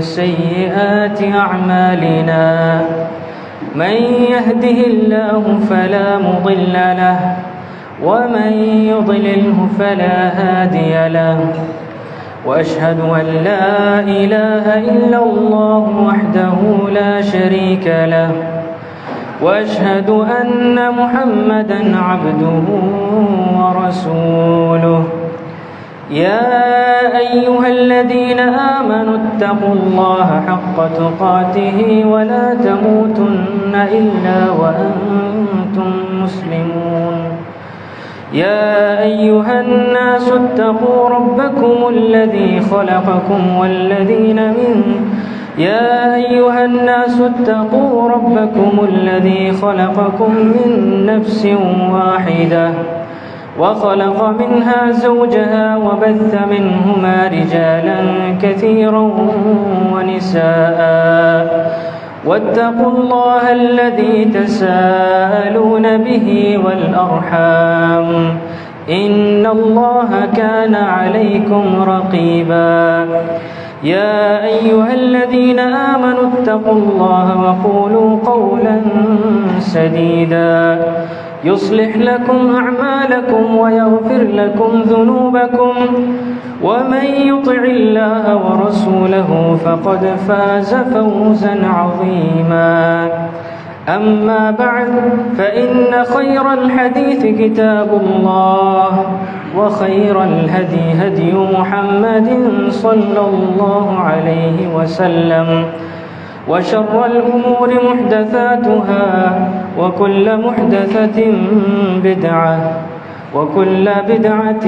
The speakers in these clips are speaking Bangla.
سيئات أعمالنا من يهده الله فلا مضل له ومن يضلله فلا هادي له وأشهد أن لا إله إلا الله وحده لا شريك له وأشهد أن محمدًا عبده ورسوله يا أيها الذين آمنوا اتقوا الله حق تقاته ولا تموتن إلا وأنتم مسلمون يا أيها الناس اتقوا ربكم الذي خلقكم والذين من نفس واحدة وخلق منها زوجها وبث منهما رجالا كثيرا ونساء واتقوا الله الذي تساءلون به والأرحام إن الله كان عليكم رقيبا يا أيها الذين آمنوا اتقوا الله وقولوا قولا سديدا يصلح لكم أعمالكم ويغفر لكم ذنوبكم ومن يطع الله ورسوله فقد فاز فوزا عظيما أما بعد فإن خير الحديث كتاب الله وخير الهدي هدي محمد صلى الله عليه وسلم وشر الأمور محدثاتها وكل محدثة بدعة وكل بدعة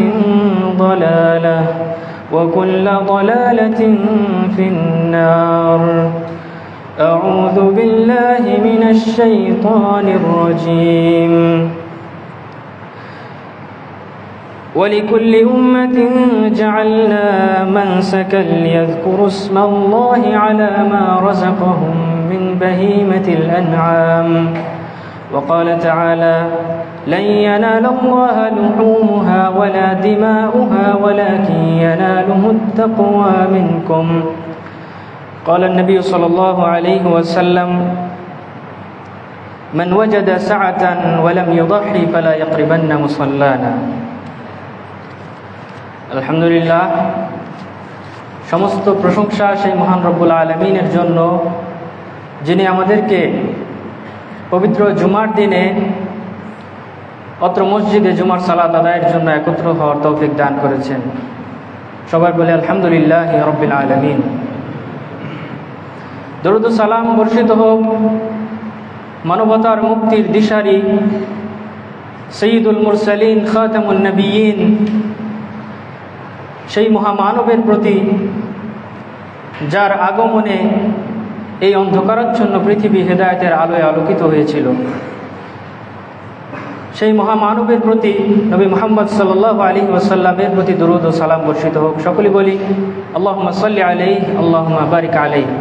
ضلالة وكل ضلالة في النار أعوذ بالله من الشيطان الرجيم ولكل أمة جعلنا منسكا ليذكروا اسم الله على ما رزقهم من بهيمة الأنعام وقال تعالى لن ينال الله لحومها ولا دماؤها ولكن يناله التقوى منكم قال النبي صلى الله عليه وسلم من وجد سعة ولم يضحي فلا يقربن مصلانا আলহামদুলিল্লাহ সমস্ত প্রশংসা সেই মহান রব্বুল আলামিনের জন্য যিনি আমাদেরকে পবিত্র জুমার দিনে অত্র মসজিদে জুমার সালাত আদায়ের জন্য একত্র হওয়ার তৌফিক দান করেছেন। সবাই বলে আলহামদুলিল্লাহ রাব্বিল আলামিন। দরুদ ও সালাম বর্ষিত হোক মানবতার মুক্তির দিশারি সৈয়দুল মুরসালিন খাতামুন নবিয়্যিন সেই মহামানবের প্রতি যার আগমনে এই অন্ধকারাচ্ছন্ন পৃথিবী হেদায়েতের আলোয় আলোকিত হয়েছিল। সেই মহামানবের প্রতি নবী মুহাম্মদ সাল্লাল্লাহু আলাইহি ওয়াসাল্লামের প্রতি দরুদ ও সালাম বর্ষিত হোক। সকলে বলি আল্লাহুম্মা সাল্লি আলাইহি আল্লাহুম্মা বারিক আলাইহি।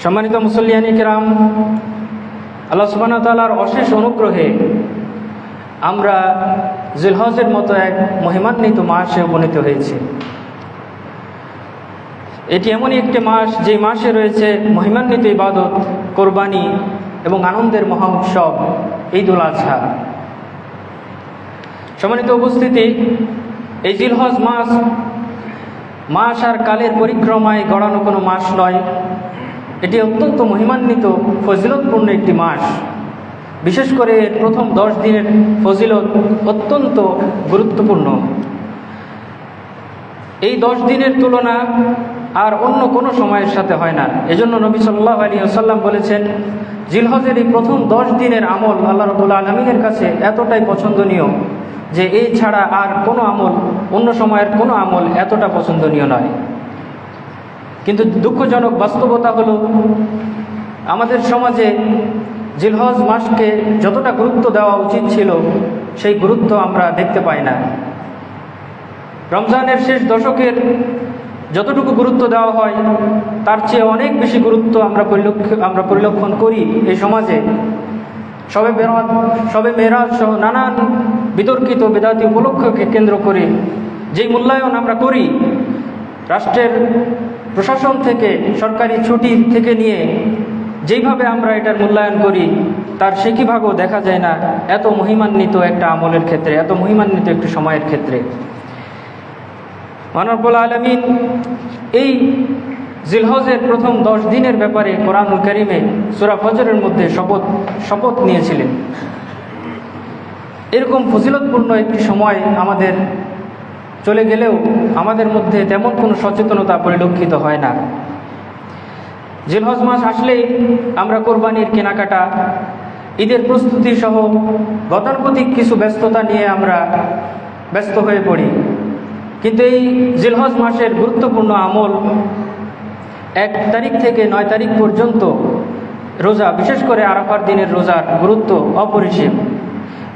সম্মানিত মুসল্লিয়ানে কিরাম, আল্লাহ সুবহানাহু ওয়া তাআলার অশেষ অনুগ্রহে আমরা জিলহজের মতো এক মহিমান্বিত মাসে উপনীত হয়েছি। এটি এমনই একটি মাস যে মাসে রয়েছে মহিমান্বিত ইবাদত, কোরবানি এবং আনন্দের মহা উৎসব ঈদুল আজহা। সম্মানিত উপস্থিতি, এই জিলহজ মাস আর কালের পরিক্রমায় গড়ানো কোনো মাস নয়। এটি অত্যন্ত মহিমান্বিত ফজিলতপূর্ণ একটি মাস। বিশেষ করে প্রথম 10 দিনের ফজিলত অত্যন্ত গুরুত্বপূর্ণ। এই 10 দিনের তুলনা আর অন্য কোনো সময়ের সাথে হয় না। এজন্য নবী সাল্লাল্লাহু আলাইহি ওয়াসাল্লাম বলেছেন, জিলহজের এই প্রথম 10 দিনের আমল আল্লাহ রাব্বুল আলামিনের কাছে এতটাই পছন্দনীয় যে এই ছাড়া আর কোনো আমল, অন্য সময়ের কোনো আমল এতটা পছন্দনীয় নয়। কিন্তু দুঃখজনক বাস্তবতা হলো আমাদের সমাজে জিলহজ মাসকে যতটা গুরুত্ব দেওয়া উচিত ছিল সেই গুরুত্ব আমরা দেখতে পাই না। রমজানের শেষ দশকের যতটুকু গুরুত্ব দেওয়া হয় তার চেয়ে অনেক বেশি গুরুত্ব আমরা পরিলক্ষণ করি এই সমাজে। শবে মেরাজ সহ নানান বিতর্কিত বেদাতি উপলক্ষকে কেন্দ্র করে যেই মূল্যায়ন আমরা করি, রাষ্ট্রের প্রশাসন থেকে, সরকারি ছুটি থেকে নিয়ে যেইভাবে আমরা এটার মূল্যায়ন করি তার সে কি ভাগও দেখা যায় না এত মহিমান্বিত একটা আমলের ক্ষেত্রে, এত মহিমান্বিত একটি সময়ের ক্ষেত্রে। মহান রব্বুল আলামিন এই জিলহজের প্রথম 10 দিনের ব্যাপারে কোরআনুল কারীমে সূরা ফজরের মধ্যে শপথ নিয়েছিলেন। এরকম ফজিলতপূর্ণ একটি সময় আমাদের চলে গেলেও আমাদের মধ্যে তেমন কোনো সচেতনতা পরিলক্ষিত হয় না। জিলহজ মাস আসলেই আমরা কোরবানির কেনাকাটা, ঈদের প্রস্তুতি সহ গতানুগতিক কিছু ব্যস্ততা নিয়ে আমরা ব্যস্ত হয়ে পড়ি। কিন্তু এই জিলহজ মাসের গুরুত্বপূর্ণ আমল 1 তারিখ থেকে 9 তারিখ পর্যন্ত রোজা, বিশেষ করে আরাফার দিনের রোজার গুরুত্ব অপরিসীম।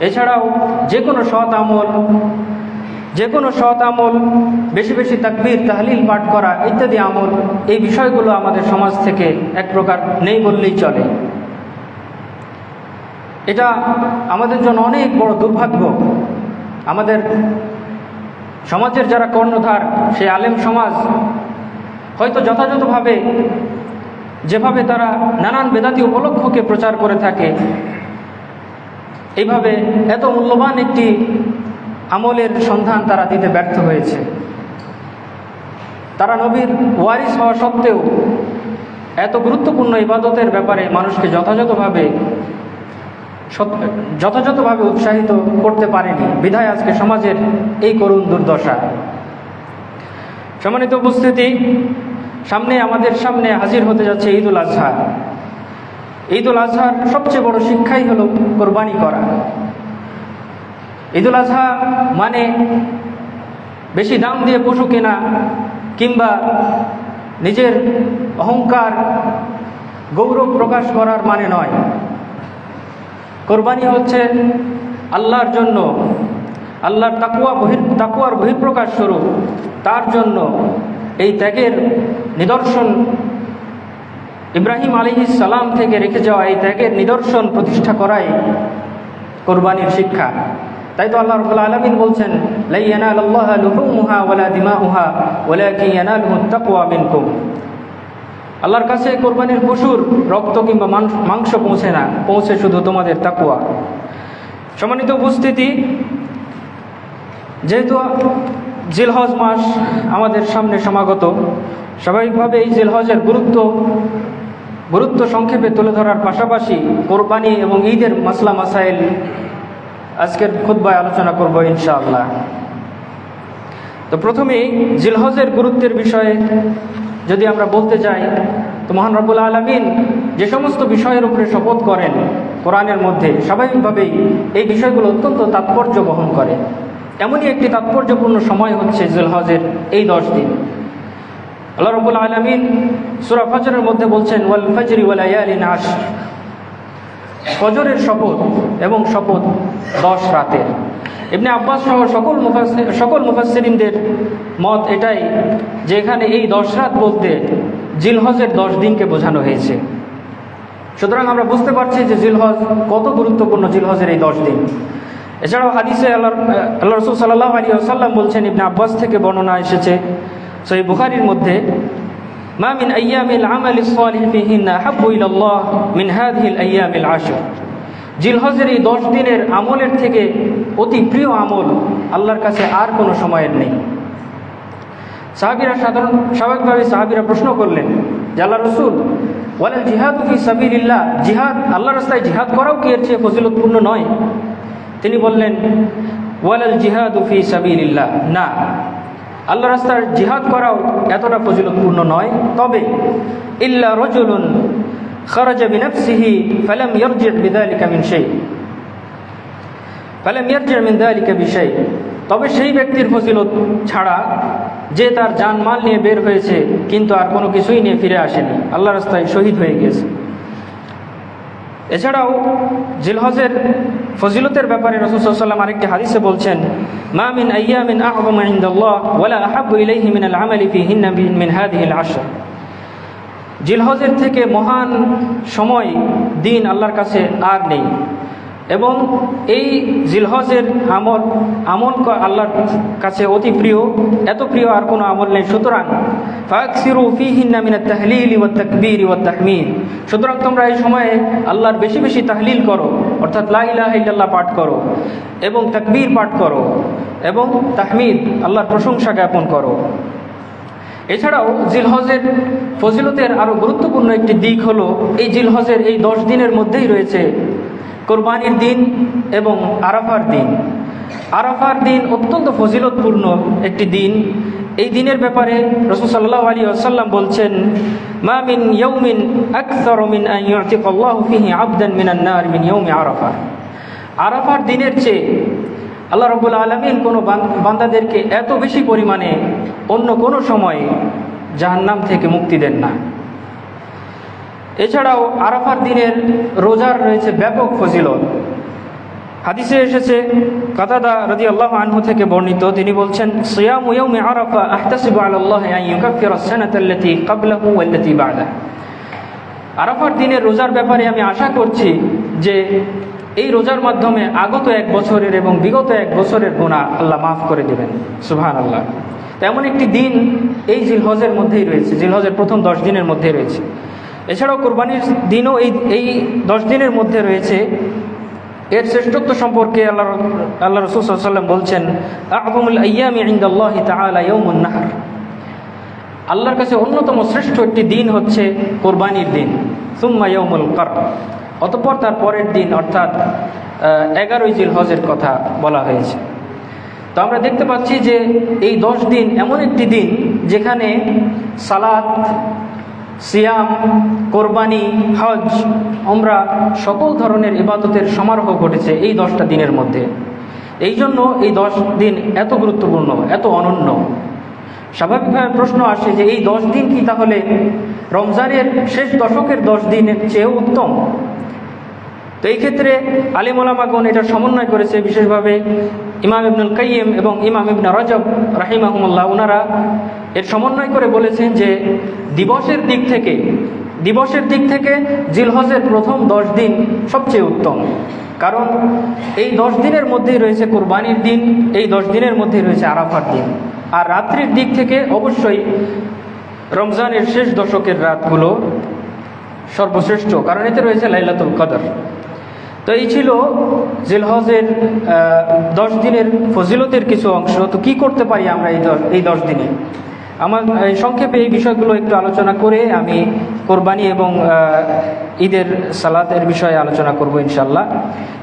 এছাড়াও যে কোনো সৎ আমল, বেশি বেশি তাকবীর তাহলিল পাঠ করা ইত্যাদি আমল, এই বিষয়গুলো আমাদের সমাজ থেকে এক প্রকার নেই বললেই চলে। এটা আমাদের জন্য অনেক বড় দুর্ভাগ্য। আমাদের সমাজের যারা কর্ণধার, সেই আলেম সমাজ হয়তো যথাযথভাবে যেভাবে তারা নানান বেদাতি উপলক্ষকে প্রচার করে থাকে, এইভাবে এত মূল্যবান একটি আমলের সন্ধান তারা দিতে ব্যর্থ হয়েছে। তারা নবীর ওয়ারিস হওয়া সত্ত্বেও এত গুরুত্বপূর্ণ ইবাদতের ব্যাপারে মানুষকে যথাযথভাবে উৎসাহিত করতে পারেনি, বিধায় আজকে সমাজের এই করুণ দুর্দশা। সম্মানিত উপস্থিতি, আমাদের সামনে হাজির হতে যাচ্ছে ঈদুল আজহা। ঈদুল আজহার সবচেয়ে বড় শিক্ষাই হলো কোরবানি করা। ঈদুল আজহা মানে বেশি দাম দিয়ে পশু কেনা কিংবা নিজের অহংকার, গৌরব প্রকাশ করার মানে নয়। কোরবানি হচ্ছে আল্লাহর জন্য, আল্লাহর তাকওয়ার বহিঃপ্রকাশ স্বরূপ। তার জন্য এই ত্যাগের নিদর্শন, ইব্রাহিম আলাইহিস সালাম থেকে রেখে যাওয়া এই ত্যাগের নিদর্শন প্রতিষ্ঠা করাই কোরবানির শিক্ষা। তাই তো আল্লাহ রাব্বুল আলামিন বলছেন, লা ইয়ানালুল্লাহা লুহুমুহা ওয়ালা দিমাউহা ওয়ালাকিন ইয়ানালুহুত তাকওয়া মিনকুম। আল্লাহর কাছে কোরবানির পশুর রক্ত কিংবা মাংস পৌঁছে না, পৌঁছে শুধু তোমাদের তাকওয়া। সম্মানিত উপস্থিতি, যেহেতু জিলহজ মাস আমাদের সামনে সমাগত, স্বাভাবিকভাবে এই জিলহজের গুরুত্ব সংক্ষেপে তুলে ধরার পাশাপাশি কোরবানি এবং ঈদের মাসলা মাসাইল আজকের খুতবায় আলোচনা করব ইনশাআল্লাহ। তো প্রথমেই জিলহজের গুরুত্বের বিষয়ে যদি আমরা বলতে যাই, তো মহান রব্বুল আলামিন যে সমস্ত বিষয়ের উপরে শপথ করেন কোরআনের মধ্যে, স্বাভাবিকভাবেই এই বিষয়গুলো অত্যন্ত তাৎপর্য বহন করে। এমনই একটি তাৎপর্যপূর্ণ সময় হচ্ছে জিলহজের এই 10 দিন। আল্লাহ রাব্বুল আলামিন সূরা ফজরের মধ্যে বলছেন, ওয়াল ফজরি ওয়া লায়ালিন আশর, ফজরের শপথ এবং শপথ 10 রাতের। ইবনে আব্বাস সহ সকল মুফাসসিরিনদের মত এটাই যে এখানে এই 10 রাত বলতে জিলহজের 10 দিনকে বোঝানো হয়েছে। সুতরাং আমরা বুঝতে পারছি যে জিলহজ কত গুরুত্বপূর্ণ, জিলহজের এই 10 দিন। এছাড়াও হাদিসে আল্লাহ রাসূল সাল্লাল্লাহু আলাইহি ওয়াসাল্লাম বলছেন, ইবনে আব্বাস থেকে বর্ণনা এসেছে সহিহ বুখারীর মধ্যে, মা মিন আইয়ামিল আমালিস সালিহ ফিহিন্না আহাব্বু ইলাল্লাহ মিন হাযিহিল আইয়ামিল আশর। জিলহজের এই 10 দিনের আমলের থেকে অতি প্রিয় আমল আল্লাহর কাছে আর কোনো সময়ের নেই। স্বাভাবিকভাবে সাহাবীরা প্রশ্ন করলেন যে আল্লাহ রাসূল, ওয়ালাল জিহাদু ফি সাবিলিল্লাহ, জিহাদ, আল্লাহর রাস্তায় জিহাদ করাও কি এর চেয়ে ফজিলতপূর্ণ নয়? তিনি বললেন, ওয়ালাল জিহাদু ফি সাবিলিল্লাহ, না, আল্লাহর রাস্তায় জিহাদ করাও এতটা ফজিলতপূর্ণ নয়। তবে ইল্লা রাজুলুন খারাজা বিনাফসিহি ফালাম ইয়ারজি' বিযালিকা মিন যালিকা বিশাই, তবে সেই ব্যক্তির ফজিলত ছাড়া যে তার জানমাল নিয়ে বের হয়েছে কিন্তু আর কোনো কিছুই নিয়ে ফিরে আসেনি, আল্লাহর রাস্তায় শহীদ হয়ে গেছে। এছাড়াও জিলহজের ফজিলতের ব্যাপারে রাসূল সাল্লাল্লাহু আলাইহি ওয়াসাল্লাম আরেকটি হাদিসে বলছেন, মা মিন আইয়ামিন আ'যামু ইনদাল্লাহ ওয়ালা আহাব্বু ইলাইহি মিনাল আমালি ফিহিন্না মিন হাযিহিল আশর। জিলহজের থেকে মহান সময়, দিন আল্লাহর কাছে আর নেই। এবং এই জিলহজের আমল আল্লাহর কাছে অতি প্রিয়, এত প্রিয় আর কোনো আমল নেই। সুতরাং ফাকসিরু ফীহিন্না মিনাত তাহলিল ওয়াত তাকবীর ওয়াত তাহমিদ, সুতরাং তোমরা এই সময়ে আল্লাহর বেশি বেশি তাহলিল করো, অর্থাৎ লা ইলাহা ইল্লাল্লাহ পাঠ করো, এবং তাকবীর পাঠ করো, এবং তাহমিদ আল্লাহর প্রশংসা জ্ঞাপন করো। এছাড়াও জিলহজের ফজিলতের আরও গুরুত্বপূর্ণ একটি দিক হলো, এই জিলহজের এই 10 দিনের মধ্যেই রয়েছে কোরবানির দিন এবং আরাফার দিন। আরাফার দিন অত্যন্ত ফজিলতপূর্ণ একটি দিন। এই দিনের ব্যাপারে রাসূল সাল্লাল্লাহু আলাইহি ওয়াসাল্লাম বলছেন, মা মিন ইয়াউমিন আকসারু মিন আন ইউতিকাল্লাহু ফীহি আবদান মিনান নার মিন ইয়াউমি আরাফা। আরাফার দিনের চেয়ে আল্লাহ রাব্বুল আলামিন কোনো বান্দাদেরকে এত বেশি পরিমাণে অন্য কোনো সময় জাহান্নাম থেকে মুক্তি দেন না। এছাড়াও আরাফার দিনের রোজার রয়েছে ব্যাপক ফজিলত। হাদিসে এসেছে, কাতাদা রাদিয়াল্লাহু আনহু থেকে বর্ণিত, তিনি বলছেন, সিয়ামু ইয়াউমি আরাফা আহতাসিবু আলাল্লাহি আন ইউকাফিরা আস-সানাতা আল্লাতী ক্বাবলাহু ওয়াল্লাতী বা'দাহু। আরাফার দিনের রোজার ব্যাপারে আমি আশা করছি যে এই রোজার মাধ্যমে আগত 1 বছরের এবং বিগত 1 বছরের গুনাহ আল্লাহ মাফ করে দেবেন। সুবহানাল্লাহ। তেমন একটি দিন এই জিলহজের মধ্যেই রয়েছে, জিলহজের প্রথম 10 দিনের মধ্যে রয়েছে। এছাড়াও কোরবানির দিনও এই 10 দিনের মধ্যে রয়েছে। এর শ্রেষ্ঠত্ব সম্পর্কে আল্লাহ রাসূল সাল্লাল্লাহু আলাইহি ওয়াসাল্লাম বলছেন, আ'যামুল আইয়ামি ইনদাল্লাহি তাআলা ইয়াউমুন নাহর। আল্লাহর কাছে অন্যতম শ্রেষ্ঠ একটি দিন হচ্ছে কোরবানির দিন। সুম্মা ইয়াউমুল কার, অতঃপর তার পরের দিন অর্থাৎ 11ই জিলহজের কথা বলা হয়েছে। তো আমরা দেখতে পাচ্ছি যে এই 10 দিন এমন একটি দিন যেখানে সালাত, সিয়াম, কোরবানি, হজ, উমরা সকল ধরনের ইবাদতের সমারোহ ঘটেছে এই 10টা দিনের মধ্যে। এই জন্য এই 10 দিন এত গুরুত্বপূর্ণ, এত অনন্য। স্বাভাবিকভাবে প্রশ্ন আসে যে এই 10 দিন কি তাহলে রমজানের শেষ দশকের 10 দিনের চেয়েও উত্তম? তো এই ক্ষেত্রে আলিম ওলামাগণ এটা সমন্বয় করেছে, বিশেষভাবে ইমাম ইবনুল কাইয়িম এবং ইমাম ইবনে রজব রাহিমাহুমুল্লাহ, ওনারা এর সমন্বয় করে বলেছেন যে দিবসের দিক থেকে জিলহজের প্রথম 10 দিন সবচেয়ে উত্তম। কারণ এই 10 দিনের মধ্যেই রয়েছে কোরবানির দিন, এই 10 দিনের মধ্যেই রয়েছে আরাফার দিন। আর রাত্রির দিক থেকে অবশ্যই রমজানের শেষ দশকের রাতগুলো সর্বশ্রেষ্ঠ, কারণ এতে রয়েছে লাইলাতুল কদর। তো এই ছিল জিলহজের 10 দিনের ফজিলতের কিছু অংশ। তো কি করতে পারি আমরা এই 10 দিনে? আমার সংক্ষেপে এই বিষয়গুলো একটু আলোচনা করে আমি কোরবানি এবং ঈদের সালাতের বিষয়ে আলোচনা করব ইনশাল্লাহ।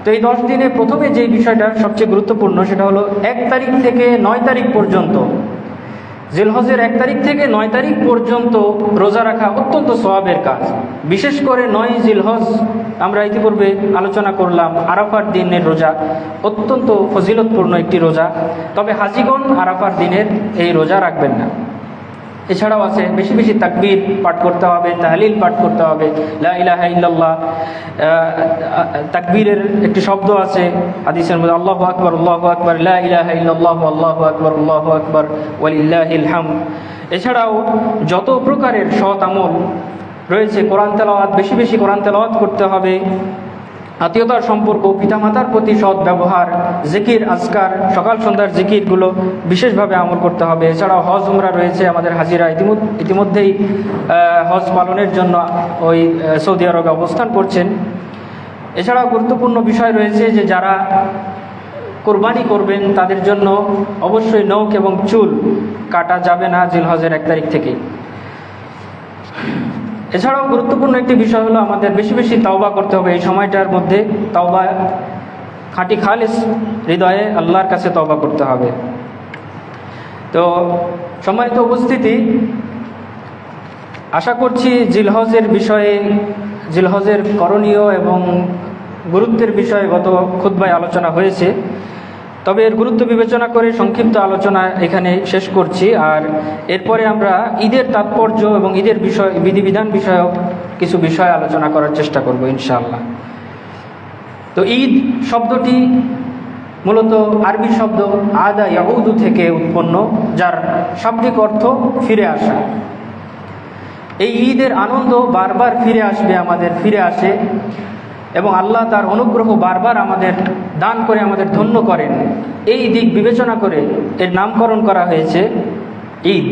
তো এই 10 দিনে প্রথমে যে বিষয়টা সবচেয়ে গুরুত্বপূর্ণ সেটা হলো 1 তারিখ থেকে 9 তারিখ পর্যন্ত, জিলহজের 1 তারিখ থেকে 9 তারিখ পর্যন্ত রোজা রাখা অত্যন্ত সওয়াবের কাজ। বিশেষ করে 9 জিলহজ আমরা ইতিপূর্বে আলোচনা করলাম, আরাফার দিনের রোজা অত্যন্ত ফজিলতপূর্ণ একটি রোজা। তবে হাজিগণ আরাফার দিনের এই রোজা রাখবেন না। এছাড়াও আছে বেশি বেশি তাকবীর পাঠ করতে হবে, তাহলিল পাঠ করতে হবে, লা ইলাহা ইল্লাল্লাহ। তাকবীরের একটি শব্দ আছে হাদিসের মধ্যে, আল্লাহু আকবার, আল্লাহু আকবার, লা ইলাহা ইল্লাল্লাহ, আল্লাহু আকবার, আল্লাহু আকবার, ওয়ালিল্লাহিল হামদ। এছাড়াও যত প্রকারের সৎ আমল রয়েছে, কোরআন তেলাওয়াত, বেশি বেশি কোরআন তেলাওয়াত করতে হবে, আত্মীয়তার সম্পর্ক, পিতামাতার প্রতি সৎ ব্যবহার, জিকির, আজকার, সকাল সন্ধ্যার জিকিরগুলো বিশেষভাবে আমল করতে হবে। এছাড়াও হজ উমরা রয়েছে, আমাদের হাজিরা ইতিমধ্যেই হজ পালনের জন্য ওই সৌদি আরবে অবস্থান করছেন। এছাড়াও গুরুত্বপূর্ণ বিষয় রয়েছে যে যারা কোরবানি করবেন তাদের জন্য অবশ্যই নখ এবং চুল কাটা যাবে না জিলহজের 1 তারিখ থেকে। এছাড়াও গুরুত্বপূর্ণ একটি বিষয় হলো আমাদের বেশি বেশি তাওবা করতে হবে এই সময়টার মধ্যে। তাওবা খাঁটি খালিস হৃদয়ে আল্লাহর কাছে তাওবা করতে হবে। তো সম্মানিত উপস্থিতি, আশা করছি জিলহজের বিষয়ে, জিলহজের করণীয় এবং গুরুত্বের বিষয়ে গত খুতবায় আলোচনা হয়েছে। তবে এর গুরুত্ব বিবেচনা করে সংক্ষিপ্ত আলোচনা এখানে শেষ করছি। আর এরপরে আমরা ঈদের তাৎপর্য এবং ঈদের বিষয়, বিধিবিধান বিষয়ক কিছু বিষয় আলোচনা করার চেষ্টা করব ইনশাআল্লাহ। তো ঈদ শব্দটি মূলত আরবি শব্দ আদা ইয়াউদু থেকে উৎপন্ন, যার শাব্দিক অর্থ ফিরে আসা। এই ঈদের আনন্দ বারবার ফিরে আসবে, আমাদের ফিরে আসে, এবং আল্লাহ তার অনুগ্রহ বারবার আমাদের দান করে আমাদের ধন্য করেন, এই দিক বিবেচনা করে এর নামকরণ করা হয়েছে ঈদ।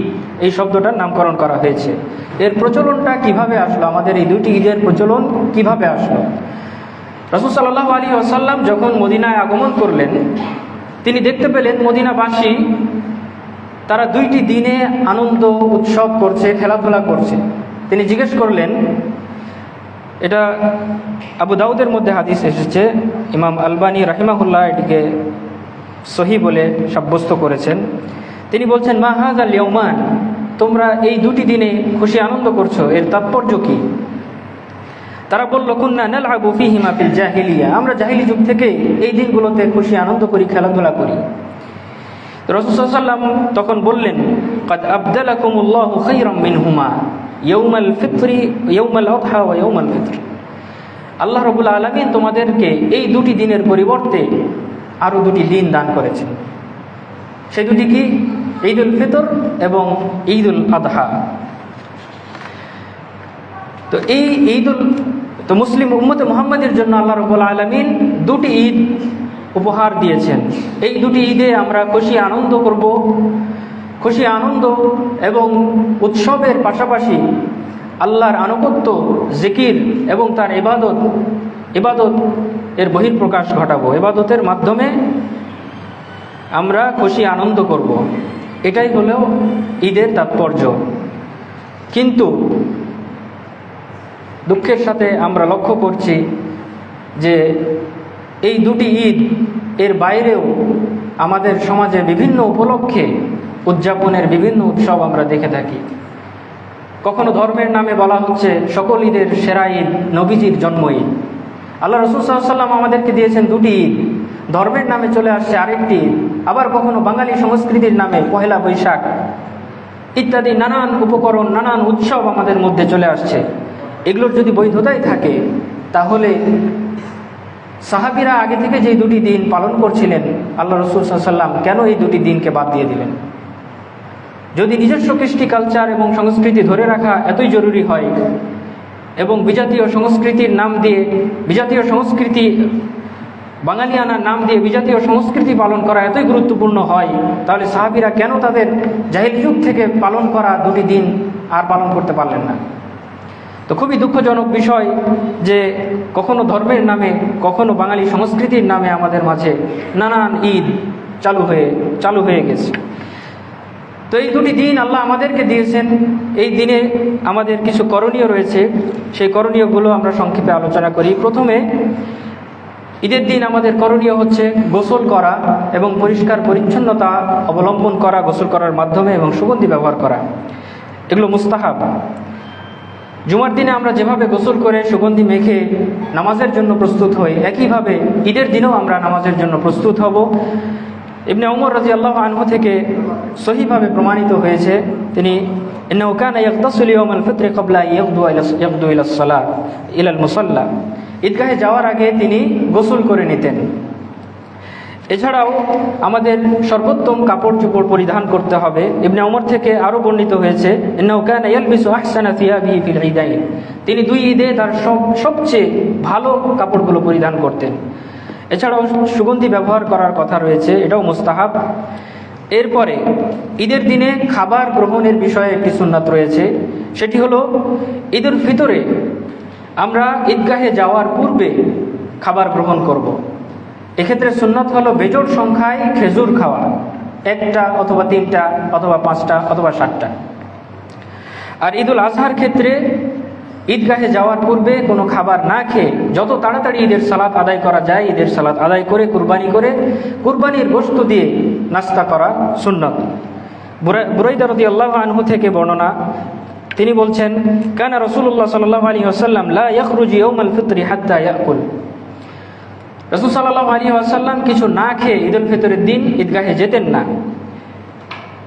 এই শব্দটার নামকরণ করা হয়েছে। এর প্রচলনটা কিভাবে আসলো, আমাদের এই দুটি ঈদের প্রচলন কিভাবে আসলো? রাসূল সাল্লাল্লাহু আলাইহি ওয়াসাল্লাম যখন মদিনায় আগমন করলেন, তিনি দেখতে পেলেন মদিনাবাসী তারা দুইটি দিনে আনন্দ উৎসব করছে, খেলাধুলা করছে। তিনি জিজ্ঞেস করলেন, এটা আবু দাউদের মধ্যে হাদিস এসেছে, ইমাম আলবানী রাহিমাহুল্লাহ এটিকে সহি বলে সাব্যস্ত করেছেন। তিনি বলছেন, মা হাযাল ইয়াওমান, তোমরা এই দুটি দিনে খুশি আনন্দ করছো, এর তাৎপর্য কি? তারা বলল, কুন্না নালআবু ফীহিমা ফিল জাহিলিয়া, আমরা জাহিলি যুগ থেকে এই দিনগুলোতে খুশি আনন্দ করি, খেলাধুলা করি। রাসূল সাল্লাল্লাহু আলাইহি ওয়াসাল্লাম তখন বললেন, কাদ আবদালাকুমুল্লাহু খায়রাম মিনহুমা ইয়াউমাল ফিত্রি ইয়াউমাল আযহা ওয়া ইয়াউমাল ফিত্র। আল্লাহ রাব্বুল আলামিন তোমাদেরকে এই দুটি দিনের পরিবর্তে আরও দুটি দিন দান করেছেন। সেই দুটি কি? ঈদুল ফিতর এবং ঈদুল আযহা। তো এই মুসলিম উম্মতে মুহাম্মাদের জন্য আল্লাহ রাব্বুল আলামিন দুটি ঈদ উপহার দিয়েছেন। এই দুটি ঈদে আমরা খুশি আনন্দ করব। খুশি আনন্দ এবং উৎসবের পাশাপাশি আল্লাহর আনুগত্য, জিকির এবং তার ইবাদত এর বহিঃপ্রকাশ ঘটাবো। ইবাদতের মাধ্যমে আমরা খুশি আনন্দ করব। এটাই হলো ঈদের তাৎপর্য। কিন্তু দুঃখের সাথে আমরা লক্ষ্য করছি যে এই দুটি ঈদ এর বাইরেও আমাদের সমাজে বিভিন্ন উপলক্ষে উদযাপনের বিভিন্ন উৎসব আমরা দেখে থাকি। কখনো ধর্মের নামে বলা হচ্ছে সকল ঈদের সেরা ঈদ নবীজির জন্ম ঈদ। আল্লাহ রাসূল সাল্লাল্লাহু আলাইহি ওয়াসাল্লাম আমাদেরকে দিয়েছেন দুটি ঈদ, ধর্মের নামে চলে আসছে আরেকটি ঈদ। আবার কখনো বাঙালি সংস্কৃতির নামে পহেলা বৈশাখ ইত্যাদি নানান উপকরণ, নানান উৎসব আমাদের মধ্যে চলে আসছে। এগুলোর যদি বৈধতাই থাকে, তাহলে সাহাবীরা আগে থেকে যে দুটি দিন পালন করছিলেন, আল্লাহ রাসূল সাল্লাল্লাহু আলাইহি ওয়াসাল্লাম কেন এই দুটি দিনকে বাদ দিয়ে দিলেন? যদি নিজস্ব কৃষ্টি কালচার এবং সংস্কৃতি ধরে রাখা এতই জরুরি হয় এবং বিজাতীয় সংস্কৃতির নাম দিয়ে, বিজাতীয় সংস্কৃতি বাঙালিয়ানার নাম দিয়ে বিজাতীয় সংস্কৃতি পালন করা এতই গুরুত্বপূর্ণ হয়, তাহলে সাহাবীরা কেন তাদের জাহিলি যুগ থেকে পালন করা দুটি দিন আর পালন করতে পারলেন না? তো খুবই দুঃখজনক বিষয় যে কখনো ধর্মের নামে, কখনো বাঙালি সংস্কৃতির নামে আমাদের মাঝে নানান ঈদ চালু হয়ে গেছে। তো এই দুটি দিন আল্লাহ আমাদেরকে দিয়েছেন। এই দিনে আমাদের কিছু করণীয় রয়েছে, সেই করণীয়গুলো আমরা সংক্ষেপে আলোচনা করি। প্রথমে, ঈদের দিন আমাদের করণীয় হচ্ছে গোসল করা এবং পরিষ্কার পরিচ্ছন্নতা অবলম্বন করা, গোসল করার মাধ্যমে, এবং সুগন্ধি ব্যবহার করা। এগুলো মুস্তাহাব। জুমার দিনে আমরা যেভাবে গোসল করে সুগন্ধি মেখে নামাজের জন্য প্রস্তুত হই, একইভাবে ঈদের দিনেও আমরা নামাজের জন্য প্রস্তুত হব। ইবনে উমর রাদিয়াল্লাহু আনহু থেকে সহিভাবে প্রমাণিত হয়েছে, তিনি ইন্নাহু কানা ইয়াগতাসিলু ইয়াওমাল ফিত্রি ক্বাবলা ইয়াগদু ইলাল মুসাল্লা, ঈদগাহে যাওয়ার আগে তিনি গোসল করে নিতেন। এছাড়াও আমাদের সর্বোত্তম কাপড় চোপড় পরিধান করতে হবে। ইবনে উমর থেকে আরও বর্ণিত হয়েছে, ইন্নাহু কানা ইয়ালবিসু আহসানা থিয়াবিহি ফিল ঈদাইন, তিনি দুই ঈদে তার সবচেয়ে ভালো কাপড়গুলো পরিধান করতেন। এছাড়াও সুগন্ধি ব্যবহার করার কথা রয়েছে, এটাও মুস্তাহাব। এরপরে ঈদের দিনে খাবার গ্রহণের বিষয়ে একটি সুন্নাত রয়েছে, সেটি হলো ঈদুল ফিতরে আমরা ঈদগাহে যাওয়ার পূর্বে খাবার গ্রহণ করব। এক্ষেত্রে সুন্নাত হলো বেজোড় সংখ্যায় খেজুর খাওয়া, 1টা অথবা 3টা অথবা 5টা অথবা 7টা। আর ঈদুল আজহার ক্ষেত্রে ঈদগাহে যাওয়ার পূর্বে কোনো খাবার না খেয়ে যত তাড়াতাড়ি ঈদের সালাত আদায় করা যায়, ঈদের সালাত আদায় করে কুরবানির গোশত দিয়ে নাস্তা করা সুন্নাত। বুরাইদা রাদিয়াল্লাহু আনহু থেকে বর্ণনা, তিনি বলছেন, কানা রাসূলুল্লাহ সাল্লাল্লাহু আলাইহি ওয়াসাল্লাম লা ইয়াখরুজু ইয়াওমাল ফিত্রি হাত্তা ইয়াকুল, রাসূল সাল্লাল্লাহু আলাইহি ওয়াসাল্লাম কিছু না খেয়ে ঈদুল ফিতরের দিন ঈদগাহে যেতেন না।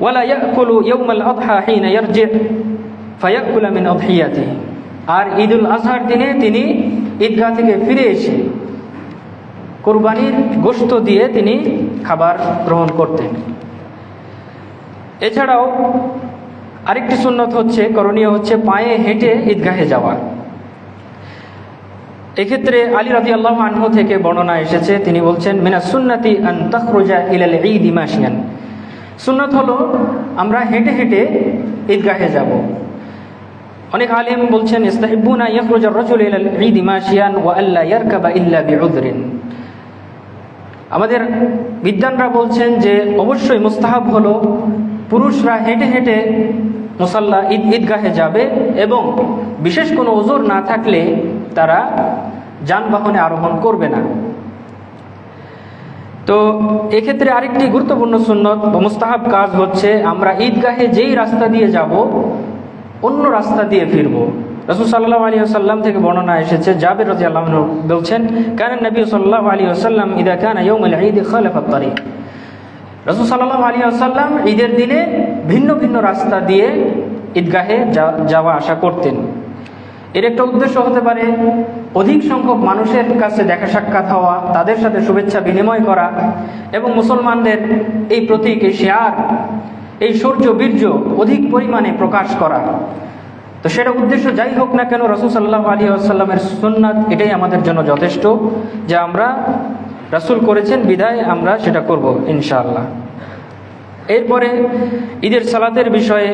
ওয়ালা ইয়াকুলু ইয়াওমাল আযহা হিনা ইয়ারজি ফায়াকুলু মিন আযহিয়াতিহি, আর ঈদুল আজহার দিনে তিনি ঈদগাহ থেকে ফিরে এসে কুরবানির গোশত দিয়ে তিনি খাবার গ্রহণ করতেন। এছাড়াও আরেকটি সুন্নত হচ্ছে, করণীয় হচ্ছে পায়ে হেঁটে ঈদগাহে যাওয়া। এক্ষেত্রে আলী রাদিয়াল্লাহু আনহু থেকে বর্ণনা এসেছে, তিনি বলছেন মিনাস সুন্নাতি আন তাখরুজা ইলাল ঈদ মাশিয়ান। সুন্নাত হলো আমরা হেঁটে হেঁটে ঈদগাহে যাব। অনেক আলেম বলছেন ইস্তাহিব্বুনা ইয়াখরুজা রাজুলু ইলাল ঈদ মাশিয়ান ওয়া আল্লা ইয়ারকাবা ইল্লা বিউযরিন। আমাদের বিদ্বানরা বলছেন যে অবশ্যই মুস্তাহাব হলো পুরুষরা হেঁটে হেঁটে মুসাল্লা ঈদগাহে যাবে এবং বিশেষ কোনো ওজর না থাকলে তারা যানবাহনে আরোহণ করবে না। তো এক্ষেত্রে আরেকটি গুরুত্বপূর্ণ সুন্নত বা মুস্তাহাব কাজ হচ্ছে আমরা ঈদগাহে যেই রাস্তা দিয়ে যাব অন্য রাস্তা দিয়ে ফিরব। রাসূল সাল্লাল্লাহু আলাইহি ওয়াসাল্লাম থেকে বর্ণনা এসেছে, জাবির রাদিয়াল্লাহু আনহু বলছেন কানা নবী সাল্লাল্লাহু আলাইহি ওয়াসাল্লাম ইযা কানা ইয়াউমুল ঈদ খালাফা আত-তারিক। রাসূল সাল্লাল্লাহু আলাইহি ওয়াসাল্লাম ঈদের দিনে ভিন্ন ভিন্ন রাস্তা দিয়ে ঈদগাহে যাওয়া আসা করতেন। এর একটা উদ্দেশ্য হতে পারে অধিক সংখ্যক মানুষের কাছে দেখা সাক্ষাৎ হওয়া, তাদের সাথে শুভেচ্ছা বিনিময় করা এবং মুসলমানদের এই প্রতীক, এই শিয়ার, এই শৌর্য বীর্য অধিক পরিমাণে প্রকাশ করা। তো সেটা উদ্দেশ্য যাই হোক না কেন, রাসূল সাল্লাল্লাহু আলাইহি ওয়াসাল্লামের সুন্নাত এটাই আমাদের জন্য যথেষ্ট যে আমরা রাসূল করেছেন বিধায় আমরা সেটা করব ইনশাআল্লাহ। এরপরে ঈদের সালাতের বিষয়ে,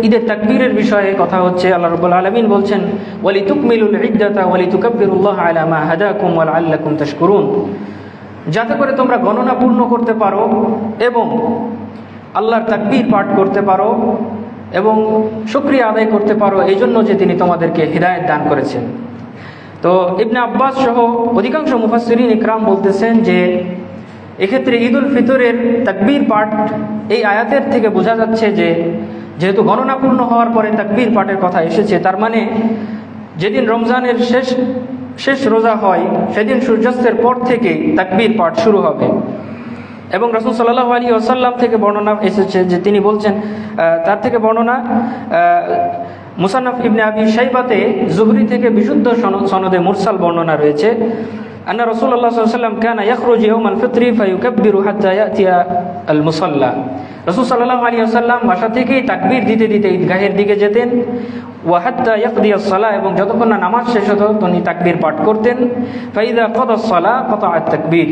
ঈদের তাকবীরের বিষয়ে কথা হচ্ছে। আল্লাহ রাব্বুল আলামিন বলছেন ওয়ালিতুকমিলুল ইদ্দাতা ওয়ালিতুকাব্বিরুল্লাহ আলা মা হাদাকুম ওয়া লাআল্লাকুম তাশকুরুন, যাতে করে তোমরা গণনা পূর্ণ করতে পারো এবং আল্লাহর তাকবীর পাঠ করতে পারো এবং শুকরিয়া আদায় করতে পারো এই জন্য যে তিনি তোমাদেরকে হিদায়াত দান করেছেন। তো ইবনে আব্বাস সহ অধিকাংশ মুফাসসিরিন ইকরাম বলতেছেন যে এক্ষেত্রে ঈদুল ফিতরের তাকবীর পাঠ এই আয়াতের থেকে বোঝা যাচ্ছে যে যেহেতু গণনা পূর্ণ হওয়ার পরে তাকবীর পাঠের কথা এসেছে, তার মানে যেদিন রমজানের শেষ রোজা হয় সেদিন সূর্যাস্তের পর থেকে তাকবীর পাঠ শুরু হবে। এবং রাসূল সাল্লাল্লাহু আলাইহি ওয়াসাল্লাম থেকে বর্ণনা এসেছে যে তিনি বলছেন, তার থেকে বর্ণনা মুসান্নাফ ইবনে আবি শাইবাতে জুহরি থেকে বিশুদ্ধ সনদে মুরসাল বর্ণনা রয়েছে, আন্না রাসূলুল্লাহ সাল্লাল্লাহু আলাইহি ওয়াসাল্লাম কানা ইয়াখরুজু ইয়াওমাল ফিতরি ফায়ুকাব্বিরু হাত্তা ইয়াতিয়া আল মুসাল্লা। রাসূল সাল্লাল্লাহু আলাইহি ওয়াসাল্লাম বাসা থেকেই তাকবীর দিতে দিতে ঈদগাহের দিকে যেতেন, ওয়া হাত্তা ইয়াকদিয়াস সালাহ, এবং যতক্ষণ না নামাজ শেষ হতো তিনি তাকবীর পাঠ করতেন। ফাইদা কাদাস সালাহ কাতাআত তাকবীর,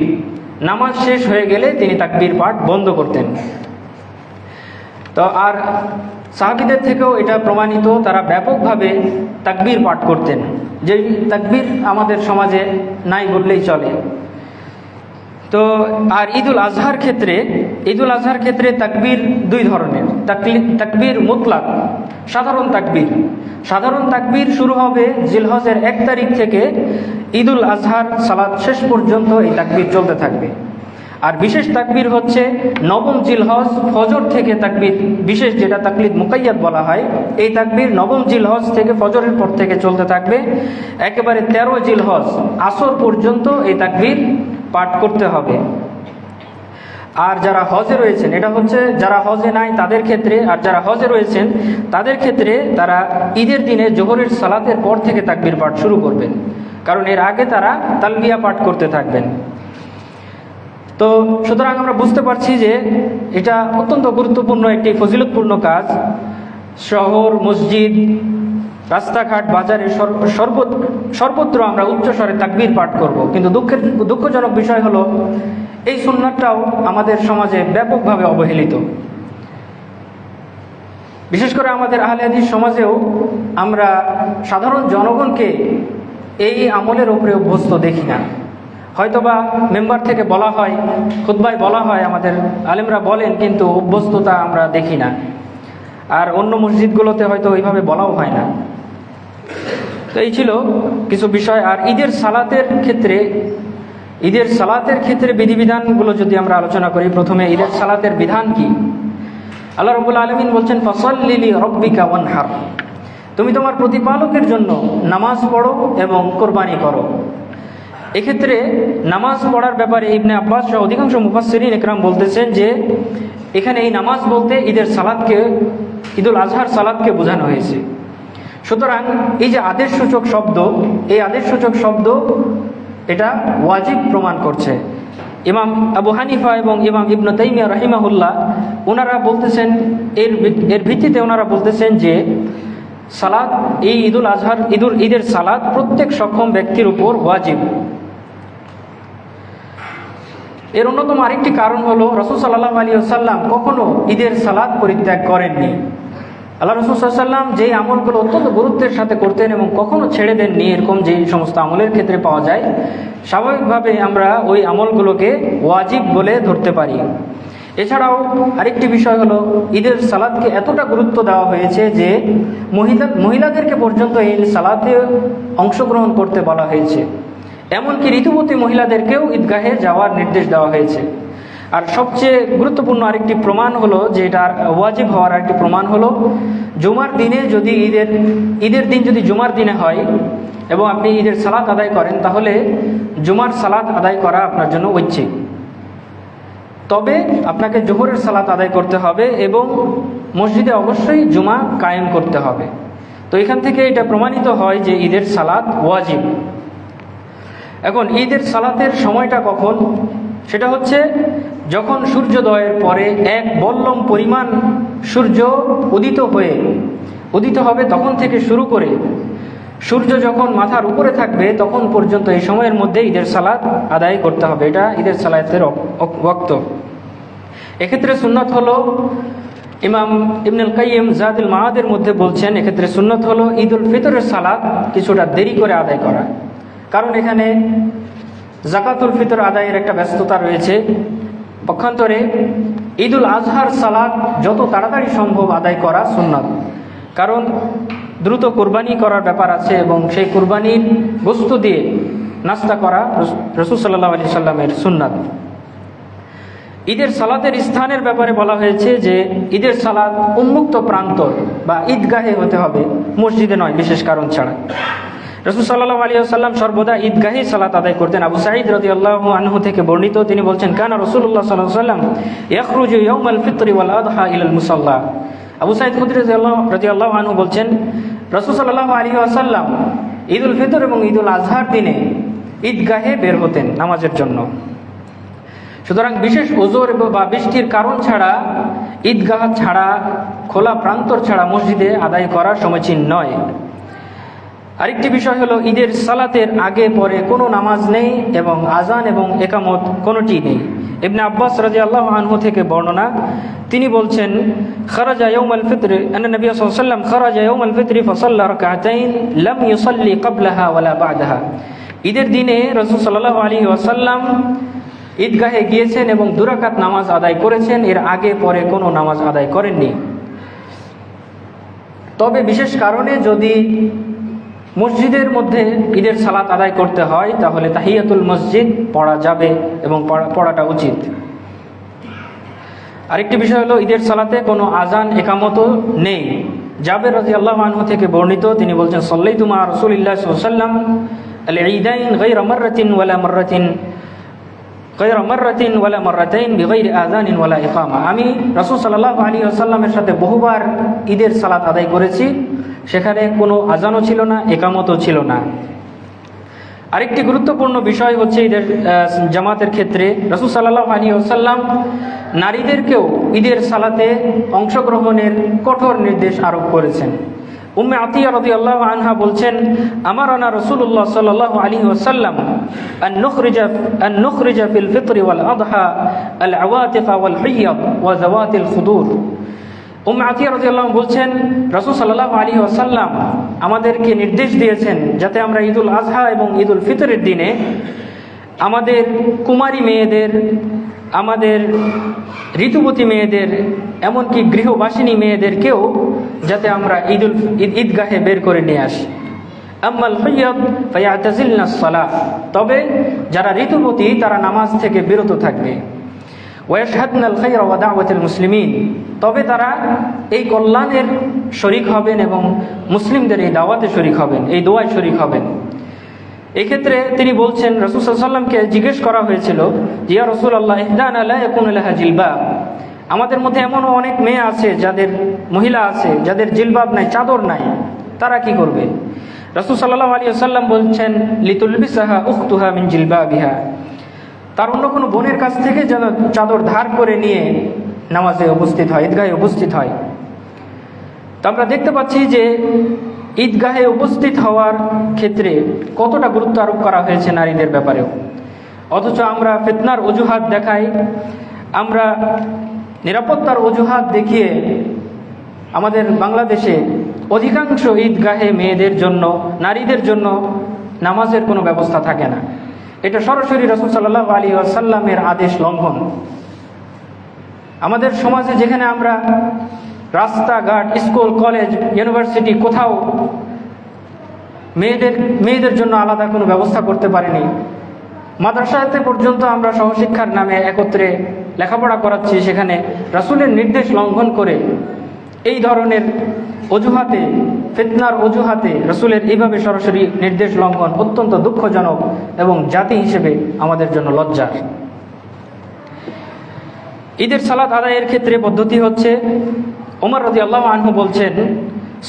নামাজ শেষ হয়ে গেলে তিনি তাকবীর পাঠ বন্ধ করতেন। তো আর সাহাবীদের থেকেও এটা প্রমাণিত, তারা ব্যাপকভাবে তাকবীর পাঠ করতেন, যে তাকবীর আমাদের সমাজে নাই বললেই চলে। তো আর ঈদুল আজহার ক্ষেত্রে তাকবীর দুই ধরনের, তাকবীর মুতলাক, সাধারণ তাকবীর শুরু হবে জিলহজের 1 তারিখ থেকে ঈদুল আজহার সালাত শেষ পর্যন্ত এই তাকবীর চলতে থাকবে। আর বিশেষ তাকবীর হচ্ছে নবম জিলহজ ফজর থেকে তাকবীর, বিশেষ যেটা তাকলিদ মুকাইয়াদ বলা হয়, এই তাকবীর নবম জিলহজ থেকে ফজরের পর থেকে চলতে থাকবে, একেবারে 13 জিলহজ আসর পর্যন্ত এই তাকবীর পাঠ করতে হবে। আর যারা হজে রয়েছেন, এটা হচ্ছে যারা হজে নাই তাদের ক্ষেত্রে, আর যারা হজে রয়েছেন তাদের ক্ষেত্রে তারা ঈদের দিনে জোহরের সালাতের পর থেকে তাকবীর পাঠ শুরু করবেন, কারণ এর আগে তারা তালবিয়া পাঠ করতে থাকবেন। তো সুতরাং আমরা বুঝতে পারছি যে এটা অত্যন্ত গুরুত্বপূর্ণ একটি ফজিলতপূর্ণ কাজ। শহর, মসজিদ, রাস্তাঘাট, বাজারে সর্বত্র আমরা উচ্চস্বরে তাকবীর পাঠ করব, কিন্তু দুঃখজনক বিষয় হলো এই সুন্নাতটাও আমাদের সমাজে ব্যাপকভাবে অবহেলিত। বিশেষ করে আমাদের আহলে হাদিস সমাজেও আমরা সাধারণ জনগণকে এই আমলের উপরে অভ্যস্ত দেখি না। হয়তোবা মেম্বার থেকে বলা হয়, খুতবায় বলা হয়, আমাদের আলেমরা বলেন, কিন্তু অভ্যস্ততা আমরা দেখি না। আর অন্য মসজিদগুলোতে হয়তো ওইভাবে বলাও হয় না। তো এই ছিল কিছু বিষয়। আর ঈদের সালাতের ক্ষেত্রে বিধিবিধানগুলো যদি আমরা আলোচনা করি, প্রথমে ঈদের সালাতের বিধান কি? আল্লাহ রাব্বুল আলামিন বলছেন ফাসাল্লি লিরাব্বিকা ওয়ানহার, তুমি তোমার প্রতিপালকের জন্য নামাজ পড়ো এবং কোরবানি করো। এক্ষেত্রে নামাজ পড়ার ব্যাপারে ইবনে আব্বাস সহ অধিকাংশ মুফাসসিরিন ইকরাম বলতেছেন যে এখানে এই নামাজ বলতে ঈদুল আজহার সালাতকে বোঝানো হয়েছে। সুতরাং এই যে আদেশসূচক শব্দ, এই আদেশসূচক শব্দ এটা ওয়াজিব প্রমাণ করছে। ইমাম আবু হানিফা এবং ইমাম ইবনে তাইমিয়া রাহিমাহুল্লাহ ওনারা বলতেছেন, এর ভিত্তিতে ওনারা বলতেছেন যে সালাত, এই ঈদুল আজহার ঈদের সালাত প্রত্যেক সক্ষম ব্যক্তির উপর ওয়াজিব। এর অন্যতম আরেকটি কারণ হলো রাসূল সাল্লাল্লাহু আলাইহি ওয়াসাল্লাম কখনো ঈদের সালাত পরিত্যাগ করেননি। আল্লাহ রাসূল সাল্লাল্লাহু আলাইহি ওয়াসাল্লাম যেই আমলগুলো অত্যন্ত গুরুত্বের সাথে করতেন এবং কখনো ছেড়ে দেননি, এরকম যেই সমস্ত আমলের ক্ষেত্রে পাওয়া যায়, স্বাভাবিকভাবে আমরা ওই আমলগুলোকে ওয়াজিব বলে ধরতে পারি। এছাড়াও আরেকটি বিষয় হলো ঈদের সালাতকে এতটা গুরুত্ব দেওয়া হয়েছে যে মহিলাদেরকে পর্যন্ত এই সালাতে অংশগ্রহণ করতে বলা হয়েছে। এমনকি ঋতুবতী মহিলাদেরকেও ঈদগাহে যাওয়ার নির্দেশ দেওয়া হয়েছে। আর সবচেয়ে গুরুত্বপূর্ণ আরেকটি প্রমাণ হলো যে এটার ওয়াজিব হওয়ার আরেকটি প্রমাণ হলো জুমার দিনে যদি ঈদের দিন যদি জুমার দিনে হয় এবং আপনি ঈদের সালাত আদায় করেন, তাহলে জুমার সালাত আদায় করা আপনার জন্য ঐচ্ছিক। তবে আপনাকে জোহরের সালাত আদায় করতে হবে এবং মসজিদে অবশ্যই জুমা কায়েম করতে হবে। তো এখান থেকে এটা প্রমাণিত হয় যে ঈদের সালাত ওয়াজিব। এখন ঈদের সালাতের সময়টা কখন? সেটা হচ্ছে যখন সূর্যোদয়ের পরে এক বল্লম পরিমাণ সূর্য উদিত হবে, তখন থেকে শুরু করে সূর্য যখন মাথার উপরে থাকবে তখন পর্যন্ত এই সময়ের মধ্যে ঈদের সালাত আদায় করতে হবে। এটা ঈদের সালাতের ওয়াক্ত। এক্ষেত্রে সুন্নত হলো, ইমাম ইবনুল কাইয়িম জাদুল মাআদের মধ্যে বলছেন, এক্ষেত্রে সুন্নত হলো ঈদুল ফিতরের সালাত কিছুটা দেরি করে আদায় করা। কারণ এখানে জাকাতুল ফিতর আদায়ের একটা ব্যস্ততা রয়েছে। পক্ষান্তরে ঈদুল আজহার সালাত যত তাড়াতাড়ি সম্ভব আদায় করা সুন্নাত। কারণ দ্রুত কুরবানি করার ব্যাপার আছে এবং সেই কুরবানির বস্তু দিয়ে নাস্তা করা রাসূল সাল্লাল্লাহু আলাইহি সাল্লামের সুন্নাত। ঈদের সালাতের স্থানের ব্যাপারে বলা হয়েছে যে ঈদের সালাত উন্মুক্ত প্রান্তর বা ঈদগাহে হতে হবে, মসজিদে নয়, বিশেষ কারণ ছাড়া। রাসূল সাল্লাল্লাহু আলাইহি ওয়াসাল্লাম সর্বদা ঈদগাহে সালাত আদায় করতেন। আবু সাঈদ রাদিয়াল্লাহু আনহু থেকে বর্ণিত, তিনি বলছেন, কানা রাসূলুল্লাহ সাল্লাল্লাহু আলাইহি ওয়াসাল্লাম ইয়াখরুজু ইয়াওমাল ফিতরি ওয়াল আযহা ইলাল মুসাল্লা। আবু সাঈদ খুদরী রাদিয়াল্লাহু আনহু বলছেন, রাসূল সাল্লাল্লাহু আলাইহি ওয়াসাল্লাম ঈদুল ফিতর এবং ঈদুল আজহার দিনে ঈদগাহে বের হতেন নামাজের জন্য। সুতরাং বিশেষ ওজর বা বৃষ্টির কারণ ছাড়া, ঈদগাহ ছাড়া, খোলা প্রান্তর ছাড়া মসজিদে আদায় করা সমীচীন নয়। আরেকটি বিষয় হলো ঈদের সালাতের আগে পরে কোনো নামাজ নেই এবং আজান এবং একামত কোনোটি নেই। ইবনে আব্বাস রাদিয়াল্লাহু আনহু থেকে বর্ণনা, তিনি বলছেন, খারাজা ইয়াউমাল ফিতর আন্না নবী সাল্লাল্লাহু আলাইহি ওয়াসাল্লাম খারাজা ইয়াউমাল ফিতর ফাসাল্লা রাকাতাইন লাম ইউসাল্লি ক্বাবলাহা ওয়ালা বা'দাহা। ঈদের দিনে রাসূল সাল্লাল্লাহু আলাইহি ওয়াসাল্লাম ঈদগাহে গিয়েছেন এবং 2 রাকাত নামাজ আদায় করেছেন, এর আগে পরে কোনো নামাজ আদায় করেননি। তবে বিশেষ কারণে যদি মসজিদের মধ্যে ঈদের সালাত আদায় করতে হয় তাহলে তাহিয়াতুল মসজিদ পড়া যাবে এবং পড়াটা উচিত। আরেকটি বিষয় হলো ঈদের সালাতে কোনো আজান একামতও নেই। জাবের রাদিয়াল্লাহু আনহু থেকে বর্ণিত, তিনি বলছেন, সাল্লাইতু মা রাসূলিল্লাহ সাল্লাল্লাহু আলাইহি ওয়াসাল্লাম আল ঈদাইন গায়রা মাররাতিন ওয়ালা মাররাতাইন বিগাইরি আযানিন ওয়ালা ইকামা। আমি রাসূল সাল্লাল্লাহু আলাইহি ওয়াসাল্লামের সাথে বহুবার ঈদের সালাত আদায় করেছি, সেখানে কোনো আজানও ছিল না, একামতও ছিল না। আরেকটি গুরুত্বপূর্ণ বিষয় হচ্ছে ঈদের জামাতের ক্ষেত্রে রাসূল সাল্লাল্লাহু আলাইহি ওয়াসাল্লাম নারীদেরকেও ঈদের সালাতে অংশগ্রহণের কঠোর নির্দেশ আরোপ করেছেন। উম্মে আতিয়া রাদিয়াল্লাহু আনহা বলছেন, আমারানা রাসূলুল্লাহ সাল্লাল্লাহু আলাইহি ওয়াসাল্লাম আন নুখরিজা ফিল ফিতরি ওয়াল আযহা আল আওয়াতিক ওয়াল হিয়াদ ওয়া যাওয়াতিল খুদুর। উম্মে আতিয়া রাদিয়াল্লাহু আনহা বলছেন, রাসূল সাল্লাল্লাহু আলাইহি ওয়াসাল্লাম আমাদেরকে নির্দেশ দিয়েছেন যাতে আমরা ঈদুল আযহা এবং ঈদুল ফিতরের দিনে আমাদের কুমারী মেয়েদের, আমাদের ঋতুবতী মেয়েদের, এমনকি গৃহবাসিনী মেয়েদেরকেও যাতে আমরা ঈদগাহে বের করে নিয়ে আসি। আম্মাল হিয়াদ ফায়াতাজিলনাস সালাহ, তবে যারা ঋতুবতী তারা নামাজ থেকে বিরত থাকবে। ওয়াশহাদনাল খায়রা ওয়া দাওয়াতুল মুসলিমিন, তবে তারা এই কল্যাণের শরীক হবেন এবং মুসলিমদের এই দাওয়াতে শরীক হবেন, এই দোয়ায় শরীক হবেন। এক্ষেত্রে তিনি বলছেন, রাসূল সাল্লাল্লাহু আলাইহি ওয়াসাল্লামকে জিজ্ঞেস করা হয়েছিল, ইয়া রাসূলুল্লাহ ইহদানা লা ইয়াকুনু লাহা জিলবাব, আমাদের মধ্যে এমনও অনেক মেয়ে আছে, মহিলা আছে যাদের জিলবাব নাই, চাদর নাই, তারা কি করবে? রাসূল সাল্লাল্লাহু আলাইহি ওয়াসাল্লাম বলছেন, লিতুলবিসাহা উখতুহা মিন জিলবাবিহা, তার অন্য কোনো বোনের কাছ থেকে যেন চাদর ধার করে নিয়ে নামাজে উপস্থিত হয়, ঈদগাহে উপস্থিত হয়। আমরা দেখতে পাচ্ছি যে ঈদগাহে উপস্থিত হওয়ার ক্ষেত্রে কতটা গুরুত্ব আরোপ করা হয়েছে নারীদের ব্যাপারেও, অথচ আমরা ফিতনার অজুহাত দেখাই, আমরা নিরাপত্তার অজুহাত দেখিয়ে আমাদের বাংলাদেশে অধিকাংশ ঈদগাহে মেয়েদের জন্য, নারীদের জন্য নামাজের কোনো ব্যবস্থা থাকে না। এটা সরাসরি রাসূল সাল্লাল্লাহু আলাইহি ওয়াসাল্লামের আদেশ লঙ্ঘন। আমাদের সমাজে যেখানে আমরা রাস্তাঘাট, স্কুল, কলেজ, ইউনিভার্সিটি কোথাও মেয়েদের জন্য আলাদা কোনো ব্যবস্থা করতে পারিনি, মাদ্রাসাতে পর্যন্ত আমরা সহশিক্ষার নামে একত্রে লেখাপড়া করাচ্ছি, সেখানে রাসূলের নির্দেশ লঙ্ঘন করে এই ধরনের অজুহাতে, ফিতনার অজুহাতে রাসূলের এইভাবে সরাসরি নির্দেশ লঙ্ঘন অত্যন্ত দুঃখজনক এবং জাতি হিসেবে আমাদের জন্য লজ্জার। ঈদের সালাত আদায়ের ক্ষেত্রে পদ্ধতি হচ্ছে, ওমর রাদিয়াল্লাহু আনহু বলছেন,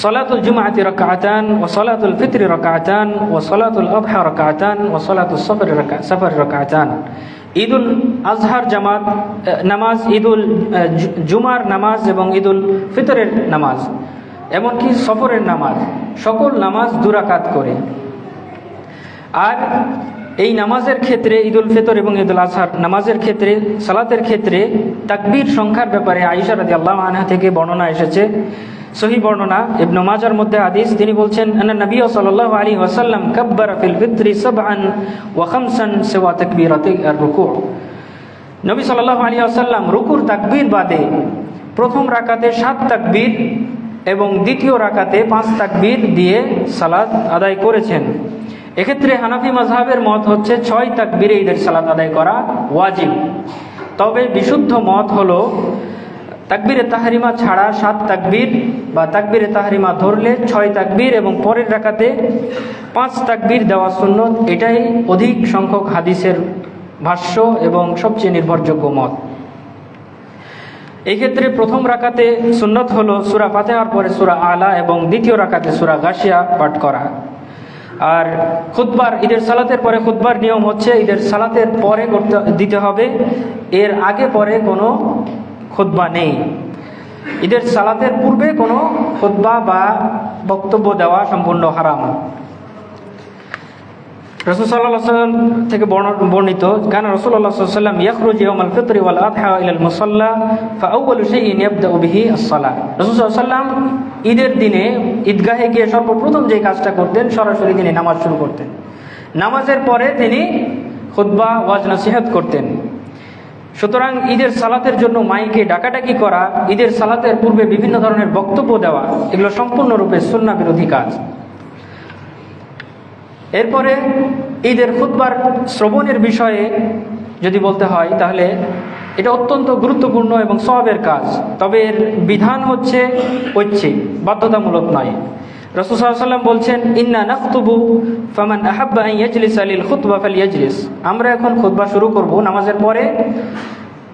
সালাতুল জুমআতি রাকাতান ওয়া সালাতুল ফিতরি রাকাতান ওয়া সালাতুল আযহা রাকাতান ওয়া সালাতুস সফর রাকাতান। ঈদুল আজহার জামাত নামাজ, ঈদুল জুমার নামাজ এবং ঈদুল ফিতরের নামাজ, এমনকি সফরের নামাজ, সকল নামাজ 2 রাকাত করে। আর এই নামাজের ক্ষেত্রে, ঈদুল ফিতর এবং ঈদুল আজহার নামাজের ক্ষেত্রে, সালাতের ক্ষেত্রে তাকবীর সংখ্যার ব্যাপারে আয়েশা রাদিয়াল্লাহু আনহা থেকে বর্ণনা এসেছে, সহিহ বর্ণনা, ইবনে মাজার মধ্যে হাদিস। তিনি বলছেন, আন্না নবী সাল্লাল্লাহু আলাইহি ওয়াসাল্লাম কাব্বারা ফিল ফিতরি 7 ওয়া 5 সিওয়া তাকবীরাতি আর-রুকু'। নবী সাল্লাল্লাহু আলাইহি ওয়াসাল্লাম রুকুর তাকবীর বাদে প্রথম রাকাতে 7 তাকবীর এবং দ্বিতীয় রাকাতে 5 তাকবীর দিয়ে সালাত আদায় করেছেন। এক্ষেত্রে হানাফি মাযহাবের মত হচ্ছে 6 তাকবীরে ঈদের সালাত আদায় করা ওয়াজিব। তবে বিশুদ্ধ মত হলো তাকবীরে তাহরিমা ছাড়া 7 তাকবীর বা তাকবীরে তাহরিমা ধরলে 6 তাকবীর এবং পরের রাকাতে 5 তাকবীর দেওয়া সুন্নত। এটাই অধিক সংখ্যক হাদিসের ভাষ্য এবং সবচেয়ে নির্ভরযোগ্য মত। এই ক্ষেত্রে প্রথম রাকাতে সুন্নত হলো সূরা ফাতিহার পরে সূরা আলা এবং দ্বিতীয় রাকাতে সূরা গাশিয়া পাঠ করা। আর খুতবার, ঈদের সালাতের পরে খুতবার নিয়ম হচ্ছে ঈদের সালাতের পরে দিতে হবে, এর আগে পরে কোনো খুতবা নেই। ঈদের সালাতের পূর্বে কোনো খুতবা বা বক্তব্য দেওয়া সম্পূর্ণ হারাম। রাসূল সাল্লাল্লাহু আলাইহি ওয়াসাল্লাম থেকে বর্ণিত, কানা রাসূলুল্লাহ সাল্লাল্লাহু আলাইহি ওয়াসাল্লাম ইয়াখরুজু ইয়াওমাল ফিতরি ওয়াল আযহা ইলাল মুসাল্লা ফাআউয়ালু শাইইন ইয়াবদাউ বিহি আস-সালাহ। রাসূল সাল্লাল্লাহু আলাইহি ওয়াসাল্লাম ঈদের দিনে ঈদগাহে গিয়ে সর্বপ্রথম যে কাজটা করতেন, সরাসরি তিনি নামাজ শুরু করতেন। নামাজের পরে তিনি খুতবা, ওয়াজ, নসিহত করতেন। সুতরাং ঈদের সালাতের জন্য মাইকে ডাকাডাকি করা, ঈদের সালাতের পূর্বে বিভিন্ন ধরনের বক্তব্য দেওয়া, এগুলো সম্পূর্ণরূপে সুন্নাহ বিরোধী কাজ। এরপরে ঈদের খুতবার শ্রবণের বিষয়ে যদি বলতে হয়, তাহলে এটা অত্যন্ত গুরুত্বপূর্ণ এবং সওয়াবের কাজ। তবে এর বিধান হচ্ছে ঐচ্ছিক, বাধ্যতামূলক নয়। রাসূল সাল্লাল্লাহু আলাইহি ওয়াসাল্লাম বলছেন, ইন্না নাখতুবু ফামান আহাব্বা আন ইয়াজলিসা লিল খুতবা ফালইয়াজলিস। আমরা এখন খুতবা শুরু করব নামাজের পরে।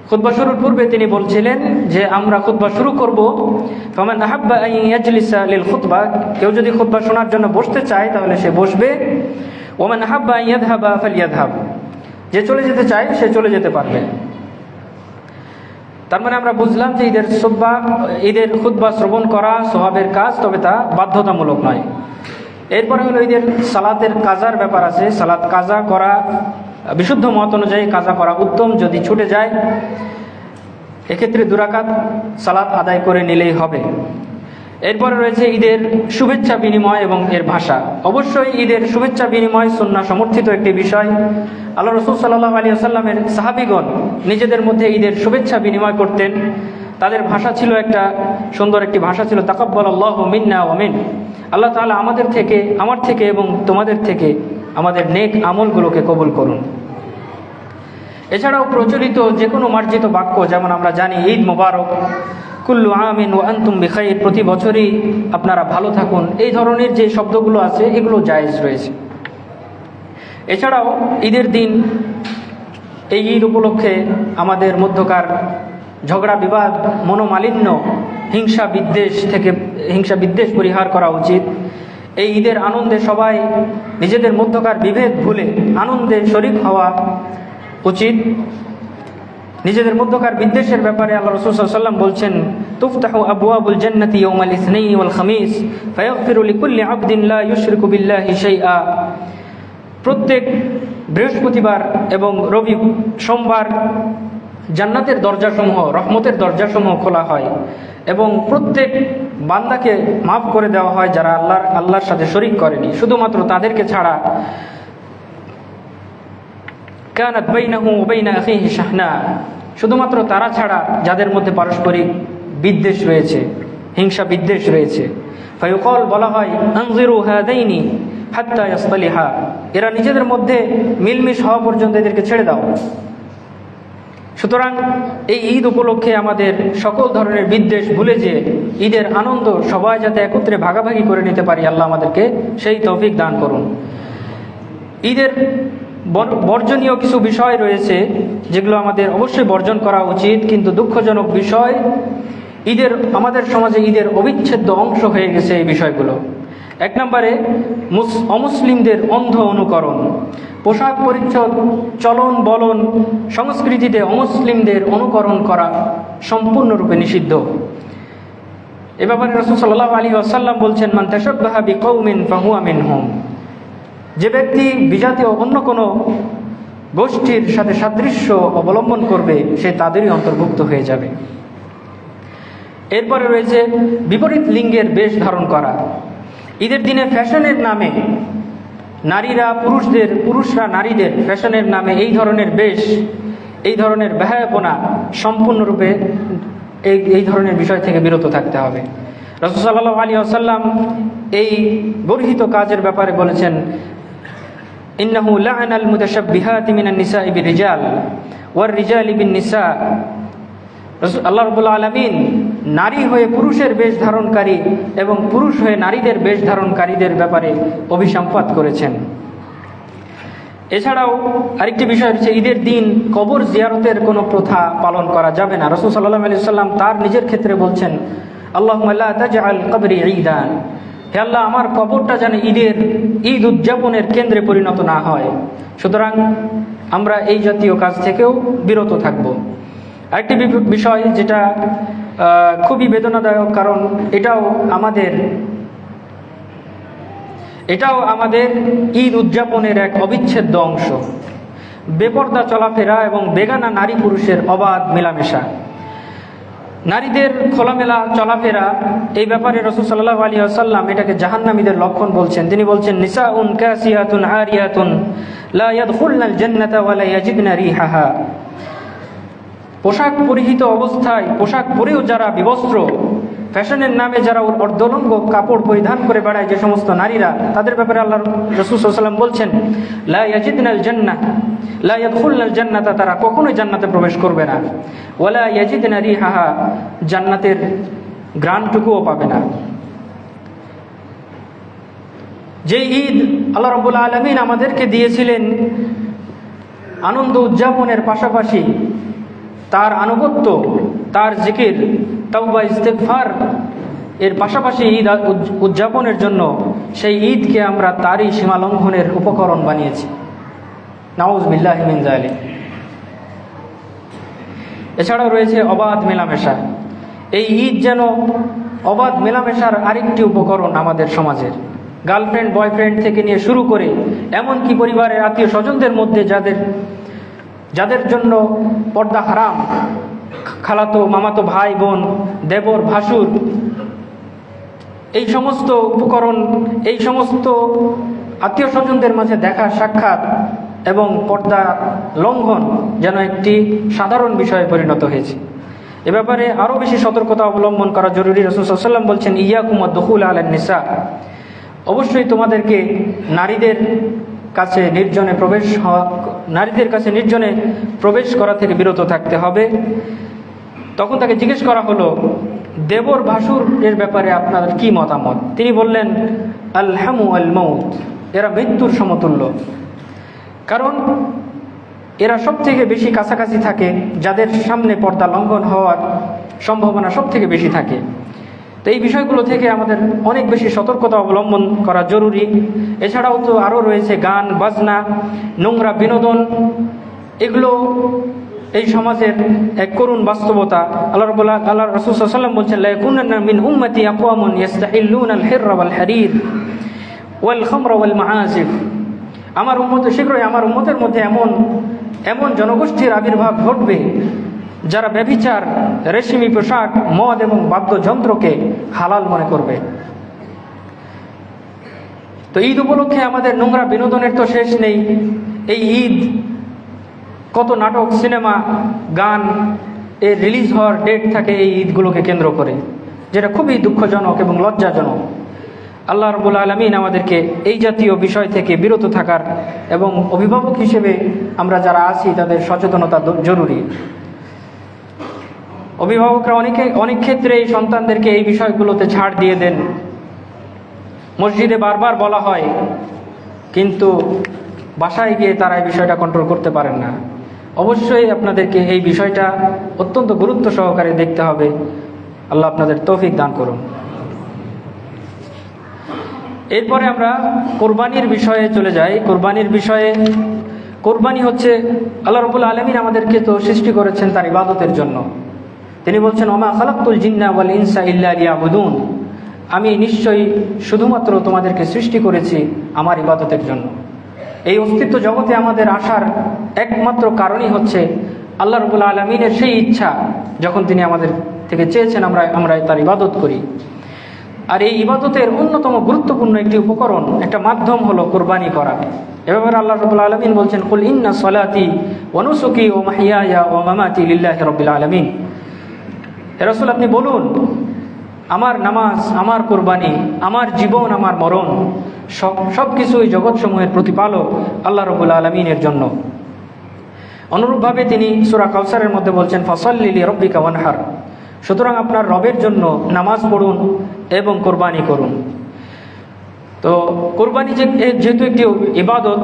খুতবা শুরুর পূর্বে তিনি বলছিলেন যে আমরা খুতবা শুরু করব, ফামান আহাব্বা আন ইয়াজলিসা লিল খুতবা, কেউ যদি খুতবা শোনার জন্য বসতে চায় তাহলে সে বসবে। ওমান আহাব্বা আন ইয়াযহাবা ফালইয়াযহাব, যে চলে যেতে চায় সে চলে যেতে পারবে। তার মানে আমরা বুঝলাম যে ঈদের খুতবা শ্রবণ করা সওয়াবের কাজ, তবে তা বাধ্যতামূলক নয়। এরপরে হলো ঈদের সালাতের কাজার ব্যাপার আছে। সালাত কাজা করা বিশুদ্ধ মত অনুযায়ী কাজা করা উত্তম। যদি ছুটে যায় এক্ষেত্রে 2 রাকাত সালাত আদায় করে নিলেই হবে। এরপরে রয়েছে ঈদের শুভেচ্ছা বিনিময় এবং এর ভাষা। অবশ্যই ঈদের শুভেচ্ছা বিনিময় সুন্নাহ সমর্থিত একটি বিষয়। আল্লাহ রাসূল সাল্লাল্লাহু আলাইহি ওয়াসাল্লামের সাহাবীগণ নিজেদের মধ্যে ঈদের শুভেচ্ছা বিনিময় করতেন। তাদের ভাষা ছিল একটা সুন্দর একটি ভাষা ছিল, তাকাব্বালাল্লাহু মিন্না ওয়া মিন। আল্লাহ তাআলা আমাদের থেকে, আমার থেকে এবং তোমাদের থেকে আমাদের নেক আমলগুলোকে কবুল করুন। এছাড়াও প্রচলিত যে কোনো মার্জিত বাক্য, যেমন আমরা জানি ঈদ মোবারক, কুল্লু আমিন ওয়া আনতুম বিখাইর, প্রতি বছরই আপনারা ভালো থাকুন, এই ধরনের যে শব্দগুলো আছে এগুলো জায়েজ রয়েছে। এছাড়াও ঈদের দিন, এই ঈদ উপলক্ষে আমাদের মধ্যকার ঝগড়া বিবাদ, মনোমালিন্য, হিংসা বিদ্বেষ পরিহার করা উচিত। এই ঈদের আনন্দে সবাই নিজেদের মধ্যকার বিভেদ ভুলে আনন্দে শরীক হওয়া উচিত। নিজেদের মধ্যকার বিদ্বেষের ব্যাপারে আল্লাহ রাসূল সাল্লাল্লাহু আলাইহি ওয়াসাল্লাম বলছেন, তুফতাহু আবওয়াবুল জান্নাতি ইয়াওমাল ইসনাইনি ওয়াল খামিস ফায়াগফিরু লিকুল্লি আবদিন লা ইউশরিকু বিল্লাহি শাইআ। প্রত্যেক বৃহস্পতিবার এবং রবি সোমবার জান্নাতের দরজাসমূহ, রহমতের দরজাসমূহ খোলা হয় এবং প্রত্যেক বান্দাকে মাফ করে দেওয়া হয় যারা আল্লাহর সাথে শরীক করেনি, শুধুমাত্র তাদেরকে ছাড়া। কানাত বাইনাহু ওয়া বাইনা আখিহি শাহনা, শুধুমাত্র তারা ছাড়া যাদের মধ্যে পারস্পরিক বিদ্বেষ রয়েছে, হিংসা বিদ্বেষ রয়েছে। ফায়ুকাল, বলা হয়, আনজিরু হাদাইনি হাত্তা ইয়াসতালিহা, এরা নিজেদের মধ্যে মিলমিশ হওয়া পর্যন্ত এদেরকে ছেড়ে দাও। সুতরাং এই ঈদ উপলক্ষে আমাদের সকল ধরনের বিদ্বেষ ভুলে যে ঈদের আনন্দ সবাই যাতে একত্রে ভাগাভাগি করে নিতে পারি, আল্লাহ আমাদেরকে সেই তৌফিক দান করুন। ঈদের বর্জনীয় কিছু বিষয় রয়েছে যেগুলো আমাদের অবশ্যই বর্জন করা উচিত, কিন্তু দুঃখজনক বিষয়, আমাদের সমাজে ঈদের অবিচ্ছেদ্য অংশ হয়ে গেছে এই বিষয়গুলো। এক নম্বরে অমুসলিমদের অন্ধ অনুকরণ, পোশাক পরিচ্ছদ, চলন বলন, সংস্কৃতিতে অমুসলিমদের অনুকরণ করা সম্পূর্ণরূপে নিষিদ্ধ। এ ব্যাপারে রাসূল সাল্লাল্লাহু আলাইহি ওয়াসাল্লাম বলছেন, মান তাশাব্বাহা বিকওমিন ফাহুয়া মিনহুম, যে ব্যক্তি বিজাতীয় অন্য কোনো গোষ্ঠীর সাথে সাদৃশ্য অবলম্বন করবে সে তাদেরই অন্তর্ভুক্ত হয়ে যাবে। এরপরে রয়েছে বিপরীত লিঙ্গের বেশ ধারণ করা। ঈদের দিনে ফ্যাশনের নামে পুরুষরা নারীদের ফ্যাশনের নামে এই ধরনের বেশ, এই ধরনের বেহায়াপনা সম্পূর্ণরূপে এই ধরনের বিষয় থেকে বিরত থাকতে হবে। রাসূল সাল্লাল্লাহু আলাইহি ওয়াসাল্লাম এই গর্হিত কাজের ব্যাপারে বলেছেন, ইন্নাহু লা'নাল মুতাশাব্বিহাতি মিনান নিসাই বিরিজাল ওয়ার রিজালি বিন নিসা। আল্লাহ রাব্বুল আলামিন নারী হয়ে পুরুষের বেশ ধারণকারী এবং পুরুষ হয়ে নারীদের বেশ ধারণকারীদের ব্যাপারে অভিসম্পাত করেছেন। এছাড়াও আরেকটি বিষয় হচ্ছে, ঈদের দিন কবর জিয়ারতের কোনো প্রথা পালন করা যাবে না। রাসূল সাল্লাল্লাহু আলাইহি ওয়াসাল্লাম তার নিজের ক্ষেত্রে বলছেন, আল্লাহুম্মা লা তাজআল কবরি ঈদান, হে আল্লাহ, আমার কবরটা যেন ঈদ উদযাপনের কেন্দ্রে পরিণত না হয়। সুতরাং আমরা এই জাতীয় কাজ থেকেও বিরত থাকব। আরেকটি বিষয় যেটা খুবই বেদনাদায়ক, কারণ এটাও আমাদের ঈদ উদযাপনের এক অবিচ্ছেদ্য অংশ, বেপর্দা চলাফেরা এবং বেগানা নারী পুরুষের অবাধ মেলামেশা। নারীদের খোলামেলা চলাফেরা, এই ব্যাপারে রাসূল সাল্লাল্লাহু আলাইহি ওয়াসাল্লাম এটাকে জাহান্নামীদের লক্ষণ বলছেন। তিনি বলছেন, নিসাউন কাসিয়াতুন আরিয়াতুন লা ইয়াদখুলনাল জান্নাতা ওয়া লা ইয়াজিদনা রিহাহা, পোশাক পরিহিত অবস্থায়, পোশাক পরেও যারা বিবস্ত্র, ফ্যাশনের নামে যারা অর্ধলঙ্গ কাপড় পরিধান করে বেড়ায় যে সমস্ত নারীরা, তাদের ব্যাপারে আল্লাহ রাসূল সাল্লাল্লাহু আলাইহি ওয়াসাল্লাম বলছেন, লা ইয়াজিদনাল জান্নাহ লা ইয়াদখুলনাল জান্নাতা, তারা কখনোই জান্নাতে প্রবেশ করবে না, ওয়ালা ইয়াজিদনা রিহাহা, জান্নাতের ঘ্রাণটুকুও পাবে না। যে ঈদ আল্লাহ রাব্বুল আলামিন আমাদেরকে দিয়েছিলেন আনন্দ উদযাপনের পাশাপাশি তার আনুগত্য, তার জিকির, তাওবা, ইস্তেগফার এর পাশাপাশি ঈদ উদযাপনের জন্য, সেই ঈদকে আমরা তারই সীমালঙ্ঘনের উপকরণ বানিয়েছি। নাউযু বিল্লাহি মিন যালিক। এছাড়াও রয়েছে অবাধ মেলামেশা। এই ঈদ যেন অবাধ মেলামেশার আরেকটি উপকরণ আমাদের সমাজের। গার্লফ্রেন্ড বয়ফ্রেন্ড থেকে নিয়ে শুরু করে এমনকি পরিবারের আত্মীয় স্বজনদের মধ্যে যাদের জন্য পর্দা হারাম, খালাতো মামাতো ভাই বোন, দেবর ভাসুর, এই সমস্ত উপকরণ, এই সমস্ত আত্মীয় স্বজনদের মাঝে দেখা সাক্ষাৎ এবং পর্দা লঙ্ঘন যেন একটি সাধারণ বিষয়ে পরিণত হয়েছে। এ ব্যাপারে আরও বেশি সতর্কতা অবলম্বন করা জরুরি। রাসূল সাল্লাল্লাহু আলাইহি ওয়াসাল্লাম বলছেন, ইয়াকুম ওয়াদ-দুখুল আলান নিসা, অবশ্যই তোমাদেরকে নারীদের কাছে নির্জনে প্রবেশ করা থেকে বিরত থাকতে হবে। তখন তাকে জিজ্ঞেস করা হলো, দেবর ভাসুর এর ব্যাপারে আপনার কি মতামত? তিনি বললেন, আল হামু আল মউত, এরা মৃত্যুর সমতুল্য, কারণ এরা সব থেকে বেশি কাছাকাছি থাকে, যাদের সামনে পর্দা লঙ্ঘন হওয়ার সম্ভাবনা সব থেকে বেশি থাকে। তো এই বিষয়গুলো থেকে আমাদের অনেক বেশি সতর্কতা অবলম্বন করা জরুরি। এছাড়াও তো আরও রয়েছে গান বাজনা, নোংরা বিনোদন, এগুলো এই সমাজের এক করুণ বাস্তবতা। আল্লাহ রাসূল সাল্লাল্লাহু আলাইহি ওয়াসাল্লাম বলছেন, লা ইয়াকুনান্না মিন উম্মতি আকওয়ামুন ইস্তাহিল্লুনা আল হিররা ওয়াল হারির ওয়াল খামরা ওয়াল মাআসিফ। আমার উম্মত, শীঘ্রই আমার উম্মতের মধ্যে এমন জনগোষ্ঠীর আবির্ভাব ঘটবে যারা ব্যভিচার, রেশমি পোশাক, মদ এবং বাদ্যযন্ত্রকে হালাল মনে করবে। তো ঈদ উপলক্ষে আমাদের নোংরা বিনোদনের তো শেষ নেই। এই ঈদ কত নাটক, সিনেমা, গান এর রিলিজ হওয়ার ডেট থাকে এই ঈদগুলোকে কেন্দ্র করে, যেটা খুবই দুঃখজনক এবং লজ্জাজনক। আল্লাহ রাব্বুল আলামিন আমাদেরকে এই জাতীয় বিষয় থেকে বিরত থাকার এবং অভিভাবক হিসেবে আমরা যারা আছি তাদের সচেতনতা জরুরি। অভিভাবকরা অনেক ক্ষেত্রে এই সন্তানদেরকে এই বিষয়গুলোতে ছাড় দিয়ে দেন। মসজিদে বারবার বলা হয়, কিন্তু বাসায় গিয়ে তারা এই বিষয়টা কন্ট্রোল করতে পারেন না। অবশ্যই আপনাদেরকে এই বিষয়টা অত্যন্ত গুরুত্ব সহকারে দেখতে হবে। আল্লাহ আপনাদের তৌফিক দান করুন। এরপরে আমরা কোরবানির বিষয়ে চলে যাই। কোরবানি হচ্ছে, আল্লাহ রাব্বুল আলামিন আমাদেরকে তো সৃষ্টি করেছেন তার ইবাদতের জন্য। তিনি বলছেন, ওমা খালাকতুল জিন্না ওয়াল ইনসা ইল্লা লিয়াবুদুন, আমি নিশ্চয়ই শুধুমাত্র তোমাদেরকে সৃষ্টি করেছি আমার ইবাদতের জন্য। এই অস্তিত্ব জগতে আমাদের আসার একমাত্র কারণই হচ্ছে আল্লাহ রাব্বুল আলামিনের সেই ইচ্ছা, যখন তিনি আমাদের থেকে চেয়েছেন আমরা তার ইবাদত করি। আর এই ইবাদতের অন্যতম গুরুত্বপূর্ণ একটি উপকরণ, একটা মাধ্যম হলো কোরবানি করা। এভাবে আল্লাহ রাব্বুল আলামিন বলছেন, কুল ইন্না সলাতি ওয়া নুসুকি ওয়া মাহইয়ায়া ওয়া মামাতি লিল্লাহি রাব্বিল আলামিন। হে রাসূল, আপনি বলুন, আমার নামাজ, আমার কোরবানি, আমার জীবন, আমার মরণ সব কিছুই জগৎসমূহের প্রতিপালক আল্লাহ রাব্বুল আলামিনের জন্য। অনুরূপভাবে তিনি সূরা কাউসারের মধ্যে বলছেন, ফাসাল্লি লিরাব্বিকা ওয়ানহার, সুতরাং আপনার রবের জন্য নামাজ পড়ুন এবং কোরবানি করুন। তো কোরবানি যেহেতু একটি ইবাদত,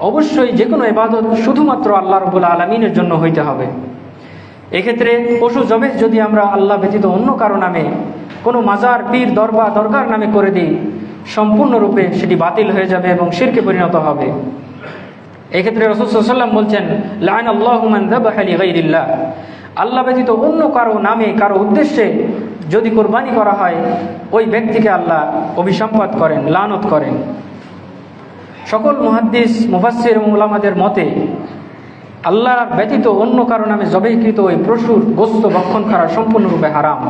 অবশ্যই যে কোনো ইবাদত শুধুমাত্র আল্লাহ রাব্বুল আলামিনের জন্য হইতে হবে। এক্ষেত্রে পশু জবেহ যদি আমরা আল্লাহ ব্যতীত অন্য কারো নামে, কোনো মাজার, পীর, দরগার নামে করে দিই, সম্পূর্ণরূপে সেটি বাতিল হয়ে যাবে এবং শিরকে পরিণত হবে। এক্ষেত্রে রাসূল সাল্লাল্লাহু আলাইহি ওয়াসাল্লাম বলছেন, লাআনাল্লাহু মান যাবাহা লিগাইরিল্লাহ, আল্লাহ ব্যতীত অন্য কারো নামে, কারো উদ্দেশ্যে যদি কোরবানি করা হয়, ওই ব্যক্তিকে আল্লাহ অভিসম্পাত করেন, লানত করেন। সকল মুহাদ্দিস, মুফাসসির এবং উলামাদের মতে আল্লাহ ব্যতীত অন্য কারো নামে জবেহকৃত ওই পশুর গোশত ভক্ষণ করা সম্পূর্ণরূপে হারাম।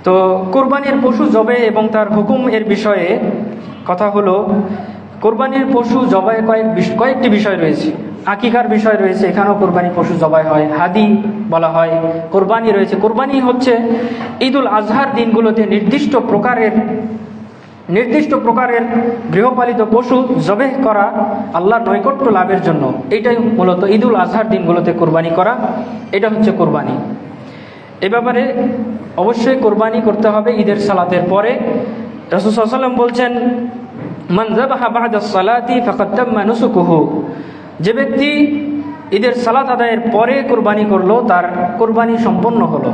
তো কোরবানির পশু জবে এবং তার হুকুম এর বিষয়ে কথা হলো, কোরবানির পশু জবাই কয়েকটি বিষয় রয়েছে। আকিকার বিষয় রয়েছে, এখানেও কোরবানি পশু জবাই হয়, হাদি বলা হয়। কোরবানি রয়েছে, কোরবানি হচ্ছে ঈদুল আজহার দিনগুলোতে নির্দিষ্ট প্রকারের গৃহপালিত পশু জবেহ করা আল্লাহর নৈকট্য লাভের জন্য। এটাই মূলত ঈদুল আজহার দিনগুলোতে কোরবানি করা, এটা হচ্ছে কোরবানি। এ ব্যাপারে অবশ্যই কোরবানি করতে হবে ঈদের সালাতের পরে। রাসূল সাল্লাল্লাহু আলাইহি ওয়াসাল্লাম বলছেন, মান যাবাহা বা'দা সালাতি ফাকাদ তাম্মা নুসুকুহু, যে ব্যক্তি ঈদের সালাত আদায়ের পরে কোরবানি করলো তার কোরবানি সম্পন্ন হলো।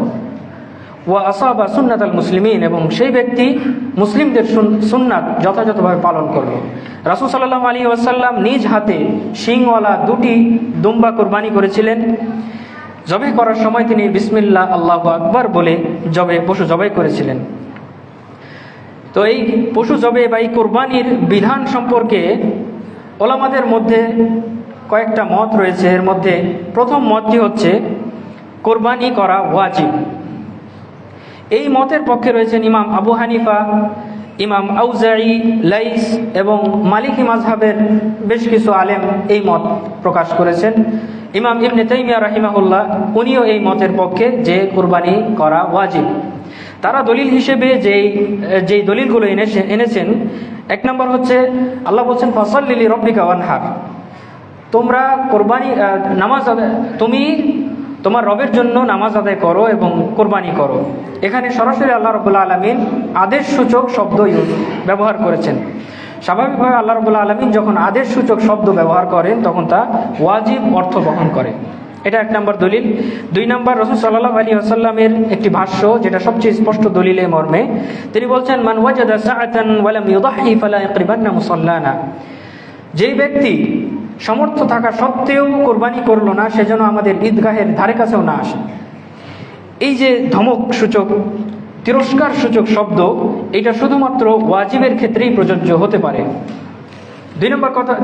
ওয়া আসাবা সুন্নাতাল মুসলিমিন, এবং সেই ব্যক্তি মুসলিমদের সুন্নাত যথাযথভাবে পালন করলো। রাসূল সাল্লাল্লাহু আলাইহি ওয়াসাল্লাম নিজ হাতে শিংওয়ালা 2টি দুম্বা কোরবানি করেছিলেন। জবাই করার সময় তিনি বিসমিল্লাহ আল্লাহু আকবার বলে পশু জবাই করেছিলেন। তো এই পশু জবাই বা এই কোরবানির বিধান সম্পর্কে ওলামাদের মধ্যে কয়েকটা মত রয়েছে। এর মধ্যে প্রথম মতটি হচ্ছে কোরবানি করা ওয়াজিব। এই মতের পক্ষে রয়েছেন ইমাম আবু হানিফা, ইমাম আউজাঈ, লাইস এবং মালিকি মাযহাবের বেশ কিছু আলেম এই মত প্রকাশ করেছেন। ইমাম ইবনে তাইমিয়া রাহিমাহুল্লাহ, উনিও এই মতের পক্ষে যে কোরবানি করা ওয়াজিব। তারা দলিল হিসেবে যেই দলিলগুলো এনেছেন, এক নম্বর হচ্ছে আল্লাহ বলছেন, ফাসাল্লি লিরাব্বিকা ওয়ানহার, তোমরা তুমি তোমার রবের জন্য নামাজ আদায় করো এবং কোরবানি করো। এখানে সরাসরি আল্লাহ রাব্বুল আলামিন আদেশসূচক শব্দ ব্যবহার করেছেন। স্বাভাবিকভাবে আল্লাহ রাব্বুল আলামিন যখন আদেশসূচক শব্দ ব্যবহার করেন তখন তা ওয়াজিব অর্থ বহন করে। এটা এক নম্বর দলিল। 2 নম্বর, রাসূল সাল্লাল্লাহু আলাইহি ওয়াসাল্লামের একটি ভাষ্য, যেটা সবচেয়ে স্পষ্ট দলিলে মর্মে, তিনি বলছেন, মান ওয়াজাদা সাআতান ওয়া লাম ইউদাহি ফালা ইয়াকরিবান্না মুসাল্লানা, যেই ব্যক্তি সামর্থ্য থাকা সত্ত্বেও কোরবানি করলো না, সেজন্য আমাদের ঈদগাহের ধারে কাছেও না আসে। এই যে ধমক সূচক, তিরস্কার সূচক শব্দ, এটা শুধুমাত্র ওয়াজিবের ক্ষেত্রেই প্রযোজ্য হতে পারে। 2 নম্বর কথা,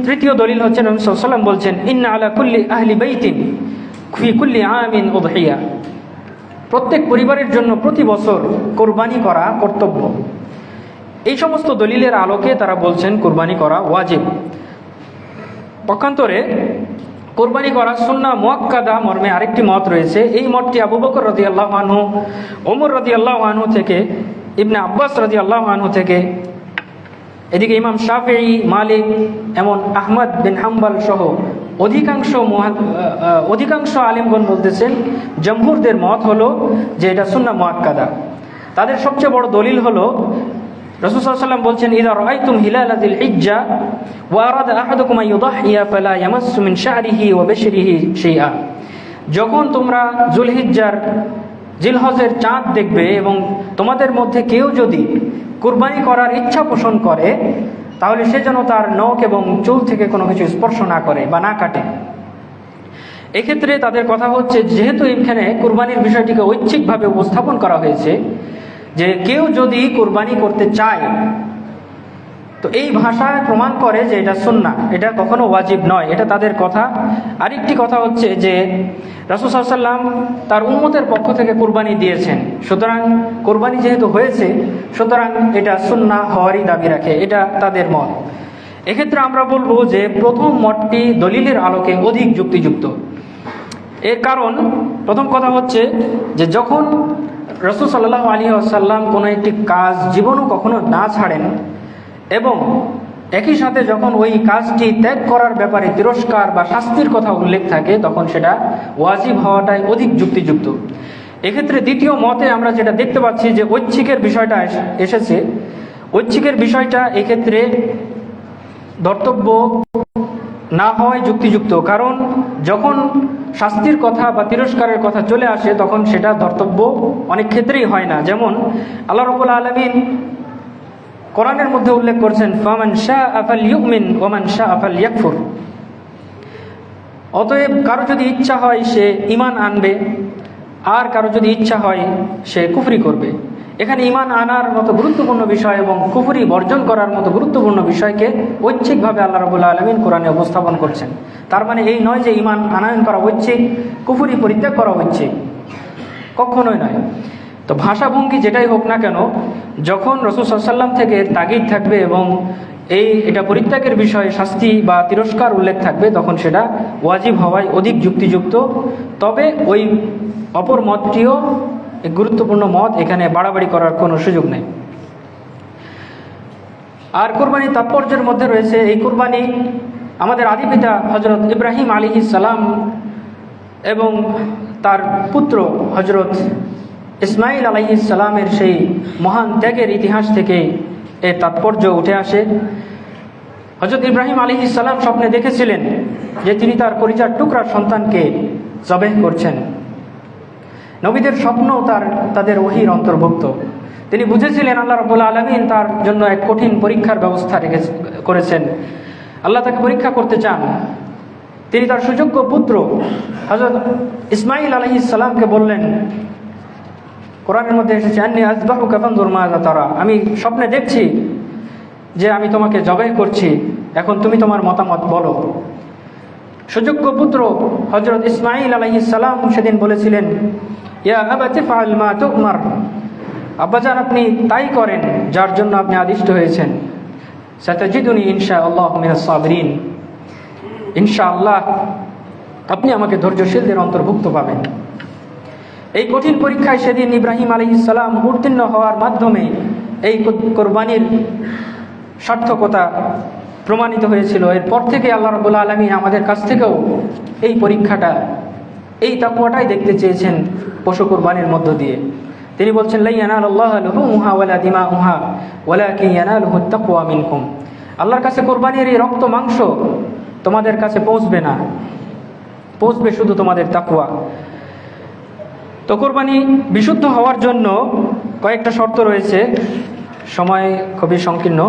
তৃতীয় দলিল হচ্ছে নবী সাল্লাল্লাহু আলাইহি ওয়াসাল্লাম বলছেন, ইন্না আলা কুল্লি আহলি বাইতিন ফি কুল্লি আমিন উযহিয়া, প্রত্যেক পরিবারের জন্য প্রতি বছর কোরবানি করা কর্তব্য। এই সমস্ত দলিলের আলোকে তারা বলছেন কোরবানি করা ওয়াজিব। পক্ষান্তরে কোরবানি করা সুন্নাহ মুআক্কাদা মর্মে আরেকটি মত রয়েছে। এই মতটি আবু বকর রাদিয়াল্লাহু আনহু, ওমর রাদিয়াল্লাহু আনহু থেকে, ইবনে আব্বাস রাদিয়াল্লাহু আনহু থেকে, এদিকে ইমাম শাফিঈ, মালিক, এমন আহমদ বিন হাম্বল সহ অধিকাংশ আলেমগণ বলতেছেন, জমহুরদের মত হলো যে এটা সুন্নাহ মুআক্কাদা। তাদের সবচেয়ে বড় দলিল হলো রাসূল সাল্লাল্লাহু আলাইহি ওয়াসাল্লাম বলছেন, ইযা রাআইতুম হিলালা যিল হিজ্জা ওয়া আরাদা আহাদুকুম আন ইউদাহিয়া ফালা ইয়ামাসসু মিন শা'রিহি ওয়া বাশরিহি শাইআ, যখন তোমরা জিলহজের চাঁদ দেখবে এবং তোমাদের মধ্যে কেউ যদি কুরবানি করার ইচ্ছা পোষণ করে, তাহলে সে যেন তার নখ এবং চুল থেকে কোনো কিছু স্পর্শ না করে বা না কাটে। এক্ষেত্রে তাদের কথা হচ্ছে, যেহেতু এখানে কুরবানির বিষয়টিকে ঐচ্ছিকভাবে উপস্থাপন করা হয়েছে, যে কেউ যদি কুরবানি করতে চায়, তো এই ভাষায় প্রমাণ করে যে এটা সুন্নাহ, এটা কখনো ওয়াজিব নয়, এটা তাদের কথা। আরেকটি কথা হচ্ছে যে রাসূল সাল্লাল্লাহু আলাইহি ওয়াসাল্লাম তার উম্মতের পক্ষ থেকে কুরবানি দিয়েছেন, সুতরাং কুরবানি যেহেতু হয়েছে, সুতরাং এটা সুন্নাহ হওয়ারই দাবি রাখে, এটা তাদের মত। এক্ষেত্রে আমরা বলবো যে প্রথম মতটি দলিলের আলোকে অধিক যুক্তিযুক্ত। এর কারণ, প্রথম কথা হচ্ছে যে যখন রাসূল সাল্লাল্লাহু আলাইহি ওয়াসাল্লাম কোনো একটি কাজ জীবনও কখনো না ছাড়েন, এবং একই সাথে যখন ওই কাজটি ত্যাগ করার ব্যাপারে তিরস্কার বা শাস্তির কথা উল্লেখ থাকে, তখন সেটা ওয়াজিব হওয়াটাই অধিক যুক্তিযুক্ত। এক্ষেত্রে দ্বিতীয় মতে আমরা যেটা দেখতে পাচ্ছি যে ঐচ্ছিকের বিষয়টা এসেছে, ঐচ্ছিকের বিষয়টা এক্ষেত্রে ধর্তব্য না হওয়াই যুক্তিযুক্ত। কারণ যখন শাস্তির কথা বা তিরস্কারের কথা চলে আসে, তখন সেটা ধর্তব্য অনেক ক্ষেত্রেই হয় না। যেমন আল্লাহ রাব্বুল আলামিন কোরআনের মধ্যে উল্লেখ করছেন, ফামান শাআ ফালইউমিন ওয়া মান শাআ ফালইয়াকফুর, অতএব কারো যদি ইচ্ছা হয় সে ঈমান আনবে, আর কারো যদি ইচ্ছা হয় সে কুফরি করবে। এখানে ঈমান আনার মতো গুরুত্বপূর্ণ বিষয় এবং কুফরি বর্জন করার মতো গুরুত্বপূর্ণ বিষয়কে ঐচ্ছিকভাবে আল্লাহ রাব্বুল আলামিন কোরআনে উপস্থাপন করছেন। তার মানে এই নয় যে ঈমান আনয়ন করা ঐচ্ছিক, কুফরি পরিত্যাগ করা ঐচ্ছিক, কখনোই নয়। তো ভাষাভঙ্গি যেটাই হোক না কেন, যখন রাসূল সাল্লাল্লাহু আলাইহি ওয়াসাল্লাম থেকে তাগিদ থাকবে এবং এটা পরিত্যাগের বিষয়ে শাস্তি বা তিরস্কার উল্লেখ থাকবে, তখন সেটা ওয়াজিব হওয়ায় অধিক যুক্তিযুক্ত। তবে ওই অপর মতটিও এক গুরুত্বপূর্ণ মত, এখানে বাড়াবাড়ি করার কোনো সুযোগ নেই। আর কুরবানির তাৎপর্যের মধ্যে রয়েছে, এই কুরবানি আমাদের আদিপিতা হযরত ইব্রাহিম আলাইহিস সালাম এবং তার পুত্র হযরত ইসমাইল আলাইহিস সালামের সেই মহান ত্যাগের ইতিহাস থেকে এর তাৎপর্য উঠে আসে। হযরত ইব্রাহিম আলাইহিস সালাম স্বপ্নে দেখেছিলেন যে তিনি তার কলিজার টুকরা সন্তানকে জবেহ করছেন। নবীদের স্বপ্ন তাদের ওহীর অন্তর্ভুক্ত। তিনি বুঝেছিলেন আল্লাহ রাব্বুল আলামিন তার জন্য এক কঠিন পরীক্ষার ব্যবস্থা করেছেন, আল্লাহ তাকে পরীক্ষা করতে চান। তিনি তার সুযোগ্য পুত্র হযরত ইসমাইল আলাইহিস সালামকে বললেন, কোরআনের মধ্যে এসেছে, আন্নী আযবাহুকা ফানজুর মাযা তারা, আমি স্বপ্নে দেখছি যে আমি তোমাকে জবাই করছি, এখন তুমি তোমার মতামত বলো। সুযোগ্য পুত্র হযরত ইসমাইল আলাইহিস সালাম সেদিন বলেছিলেন, ইয়া আবাতি ফাআল মা তু'মার, আব্বাজান আপনি তাই করেন যার জন্য আপনি আদিষ্ট হয়েছেন। সাতাজিদুনি ইনশাআল্লাহু মিনাস সাবিরিন, ইনশাআল্লাহ আপনি আমাকে ধৈর্যশীলদের অন্তর্ভুক্ত পাবেন। এই কঠিন পরীক্ষায় সেদিন ইব্রাহিম আলাইহিস সালাম উত্তীর্ণ হওয়ার মাধ্যমে এই কোরবানির সার্থকতা প্রমাণিত হয়েছিল। এরপর থেকে আল্লাহ রাব্বুল আলামিন আমাদের কাছ থেকেও এই পরীক্ষাটা, এই তাকওয়াটাই দেখতে চেয়েছেন পশু কোরবানির মধ্য দিয়ে। তিনি বলছেন, লা ইয়ানালুল্লাহু লুহুমুহা ওয়ালা দিমাউহা ওয়ালাকিন ইয়ানালুহুত তাকওয়া মিনকুম, আল্লাহর কাছে কোরবানির এই রক্ত মাংস তোমাদের কাছে পৌঁছবে না, পৌঁছবে শুধু তোমাদের তাকওয়া। তো কোরবানি বিশুদ্ধ হওয়ার জন্য কয়েকটা শর্ত রয়েছে, সময় খুবই সংকীর্ণ।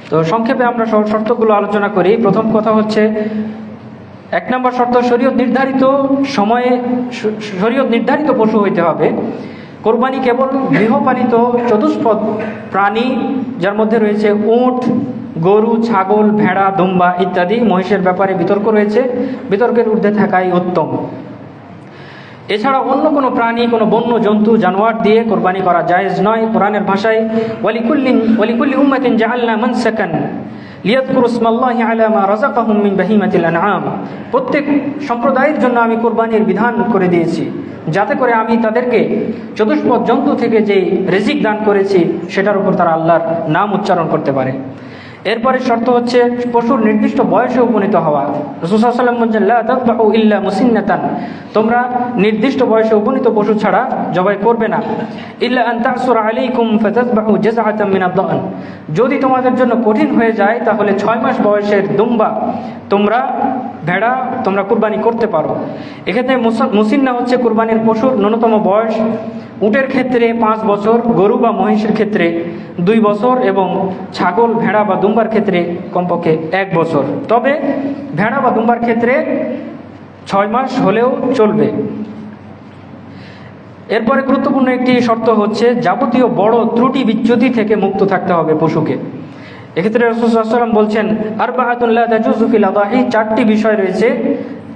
তো সংক্ষেপে আমরা শর্তগুলো আলোচনা করি। প্রথম কথা হচ্ছে, 1 নম্বর শর্ত, শরীয়ত নির্ধারিত সময়ে শরীয়ত নির্ধারিত পশু হইতে হবে। কোরবানি কেবল গৃহপালিত চতুষ্পদ প্রাণী, যার মধ্যে রয়েছে উট, গরু, ছাগল, ভেড়া, দুম্বা ইত্যাদি। মহিষের ব্যাপারে বিতর্ক রয়েছে, বিতর্কের ঊর্ধ্বে থাকাই উত্তম। এছাড়া অন্য কোনো প্রাণী, কোনো বন্য জন্তু, জানোয়ার দিয়ে কোরবানি করা জায়েজ নয়। কোরআনের ভাষায় ওয়ালিকুল্লি উম্মাতিন জাআলনা মানসাকান লিয়াযকুরু ইসমাল্লাহি আলা মা রাযাকাহুম মিন বাহিমাতিল আনআম। প্রত্যেক সম্প্রদায়ের জন্য আমি কোরবানির বিধান করে দিয়েছি, যাতে করে আমি তাদেরকে চতুষ্পদ জন্তু থেকে যে রিজিক দান করেছি সেটার উপর তারা আল্লাহর নাম উচ্চারণ করতে পারে। এরপরে শর্ত হচ্ছে পশুর নির্দিষ্ট বয়সে উপনীত হওয়া। রাসূল সাল্লাল্লাহু আলাইহি ওয়াসাল্লাম বলেছেন, লা তাযবাহু ইল্লা মুসিন্নাতান, তোমরা নির্দিষ্ট বয়সে উপনীত পশু ছাড়া জবাই করবে না। ইল্লা আন তা'সুরা আলাইকুম ফাতাযবাহু জাযআতাম মিনাদ দান, যদি তোমাদের জন্য কঠিন হয়ে যায় তাহলে 6 মাস বয়সের দুম্বা ভেড়া তোমরা কুরবানি করতে পারো। এক্ষেত্রে মুসিন্না হচ্ছে কুরবানির পশুর ন্যূনতম বয়স। উটের ক্ষেত্রে 5 বছর, গরু বা মহিষের ক্ষেত্রে 2 বছর এবং ছাগল, ভেড়া বা দুম্বার ক্ষেত্রে কমপক্ষে 1 বছর। তবে ভেড়া বা দুম্বার ক্ষেত্রে 6 মাস হলেও চলবে। এরপরে গুরুত্বপূর্ণ একটি শর্ত হচ্ছে, যাবতীয় বড় ত্রুটি বিচ্যুতি থেকে মুক্ত থাকতে হবে পশুকে। এক্ষেত্রে রাসূল সাল্লাল্লাহু আলাইহি ওয়াসাল্লাম বলছেন, আরবাআতুন লা তাজুযু ফিল আদাহি, 4টি বিষয় রয়েছে,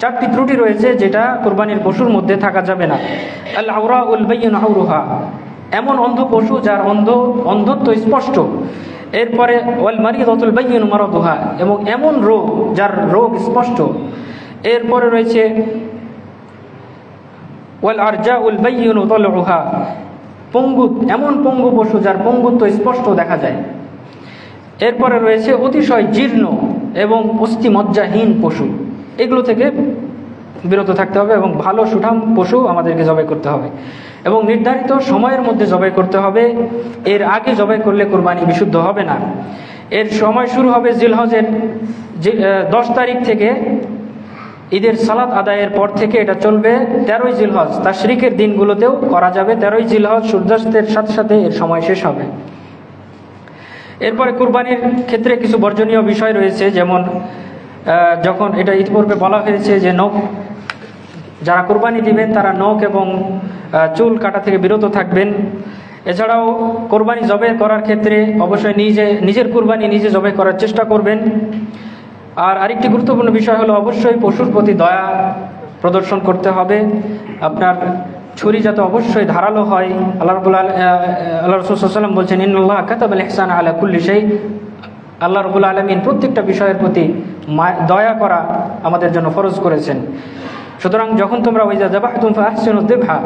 4টি ত্রুটি রয়েছে যেটা কুরবানির পশুর মধ্যে থাকা যাবে না। আল আওরাউল বাইয়িন আওরুহা, এমন অন্ধ পশু যার অন্ধত্ব স্পষ্ট। এরপরে ওয়াল মারিদাতুল বাইয়িন মারাদুহা, এবং এমন রোগ যার রোগ স্পষ্ট। এরপরে রয়েছে ওয়াল আরজাউল বাইয়িন তালউহা, এমন পঙ্গু পশু যার পঙ্গুত্ব স্পষ্ট দেখা যায়। এরপরে রয়েছে অতিশয় জীর্ণ এবং অস্থিমজ্জাহীন পশু, এগুলো থেকে বিরত থাকতে হবে এবং ভালো সুঠাম পশু আমাদেরকে জবাই করতে হবে এবং নির্ধারিত সময়ের মধ্যে জবাই করতে হবে। এর আগে জবাই করলে কোরবানি বিশুদ্ধ হবে না। এর সময় শুরু হবে জিলহজের 10 তারিখ থেকে, ঈদের সালাত আদায়ের পর থেকে এটা চলবে 13ই জিলহজ। তাশরিকের দিনগুলোতেও করা যাবে। 13ই জিলহজ সূর্যাস্তের সাথে সাথে এর সময় শেষ হবে। এরপরে কুরবানির ক্ষেত্রে কিছু বর্জনীয় বিষয় রয়েছে, যেমন যখন এটা ইতিপূর্বে বলা হয়েছে যে যারা কুরবানি দিবেন তারা নখ এবং চুল কাটা থেকে বিরত থাকবেন। এছাড়াও কোরবানি জবাই করার ক্ষেত্রে অবশ্যই নিজের কুরবানি নিজে জবাই করার চেষ্টা করবেন। আর আরেকটি গুরুত্বপূর্ণ বিষয় হলো, অবশ্যই পশুর প্রতি দয়া প্রদর্শন করতে হবে। আপনার ছুরি যাতে অবশ্যই ধারালো হয়। আল্লাহ রাসূল সাল্লাল্লাহু আলাইহি ওয়াসাল্লাম বলছেন, ইন্নাল্লাহা কাতাবাল ইহসানা আলা কুল্লি শাই, আল্লাহ রাব্বুল আলামিন প্রত্যেকটা বিষয়ের প্রতি দয়া করা আমাদের জন্য ফরজ করেছেন। সুতরাং যখন তোমরা ওইজা যাবাহতুম ফাহসিনুদ দিবহা,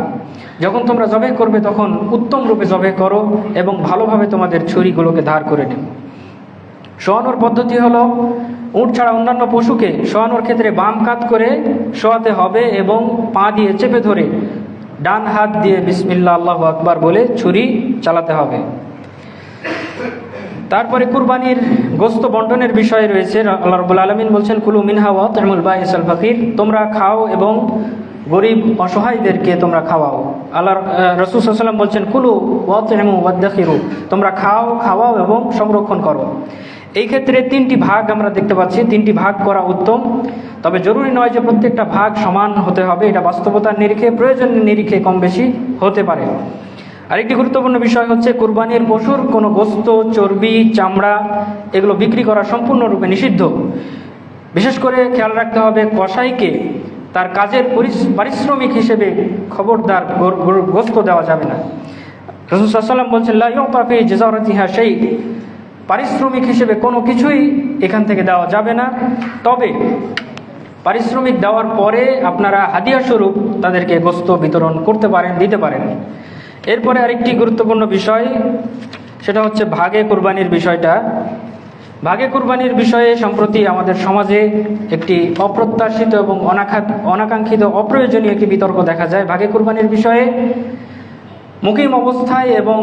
যখন তোমরা জবাই করবে তখন উত্তম রূপে জবাই করো এবং ভালোভাবে তোমাদের ছুরিগুলোকে ধার করে নিও। শোয়ানোর পদ্ধতি হলো, উট ছাড়া অন্যান্য পশুকে শোয়ানোর ক্ষেত্রে বাম কাত করে শোয়াতে হবে এবং পা দিয়ে চেপে ধরে ডান হাত দিয়ে বিসমিল্লাহ আল্লাহু আকবার বলে ছুরি চালাতে হবে। তারপরে কুরবানির গোশত বন্টনের বিষয় রয়েছে। আল্লাহ রাব্বুল আলামিন বলছেন, কুলু মিনহা ওয়া আত'ইমুল বাঈসাল ফাকির, তোমরা খাও এবং গরিব অসহায়দেরকে তোমরা খাওয়াও। আল্লাহ রাসূল সাল্লাল্লাহু আলাইহি ওয়াসাল্লাম বলছেন, কুলু ওয়া আত'ইমু ওয়াদখিরু, তোমরা খাওয়াও এবং সংরক্ষণ করো। এই ক্ষেত্রে 3টি ভাগ আমরা দেখতে পাচ্ছি। 3টি ভাগ করা উত্তম, তবে জরুরি নয় যে প্রত্যেকটা ভাগ সমান হতে হবে। এটা বাস্তবতার নিরিখে, প্রয়োজনের নিরিখে কম বেশি হতে পারে। আরেকটি গুরুত্বপূর্ণ বিষয় হচ্ছে, কুরবানির পশুর কোনো গোশত, চর্বি, চামড়া এগুলো বিক্রি করা সম্পূর্ণরূপে নিষিদ্ধ। বিশেষ করে খেয়াল রাখতে হবে, কসাইকে তার কাজের পারিশ্রমিক হিসেবে খবরদার গোশত দেওয়া যাবে না। রাসূল সাল্লাল্লাহু আলাইহি ওয়াসাল্লাম বলছেন, লা ইউতা ফি জাযারাতিহা শাই, পারিশ্রমিক হিসেবে কোনো কিছুই এখান থেকে দেওয়া যাবে না। তবে পারিশ্রমিক দেওয়ার পরে আপনারা হাদিয়া স্বরূপ তাদেরকে গোশত বিতরণ করতে পারেন, দিতে পারেন। এরপরে আরেকটি গুরুত্বপূর্ণ বিষয়, সেটা হচ্ছে ভাগে কুরবানির বিষয়টা। ভাগে কুরবানির বিষয়ে সম্প্রতি আমাদের সমাজে একটি অপ্রত্যাশিত এবং অনাকাঙ্ক্ষিত অপ্রয়োজনীয় একটি বিতর্ক দেখা যায়। ভাগে কুরবানির বিষয়ে মুকিম অবস্থায় এবং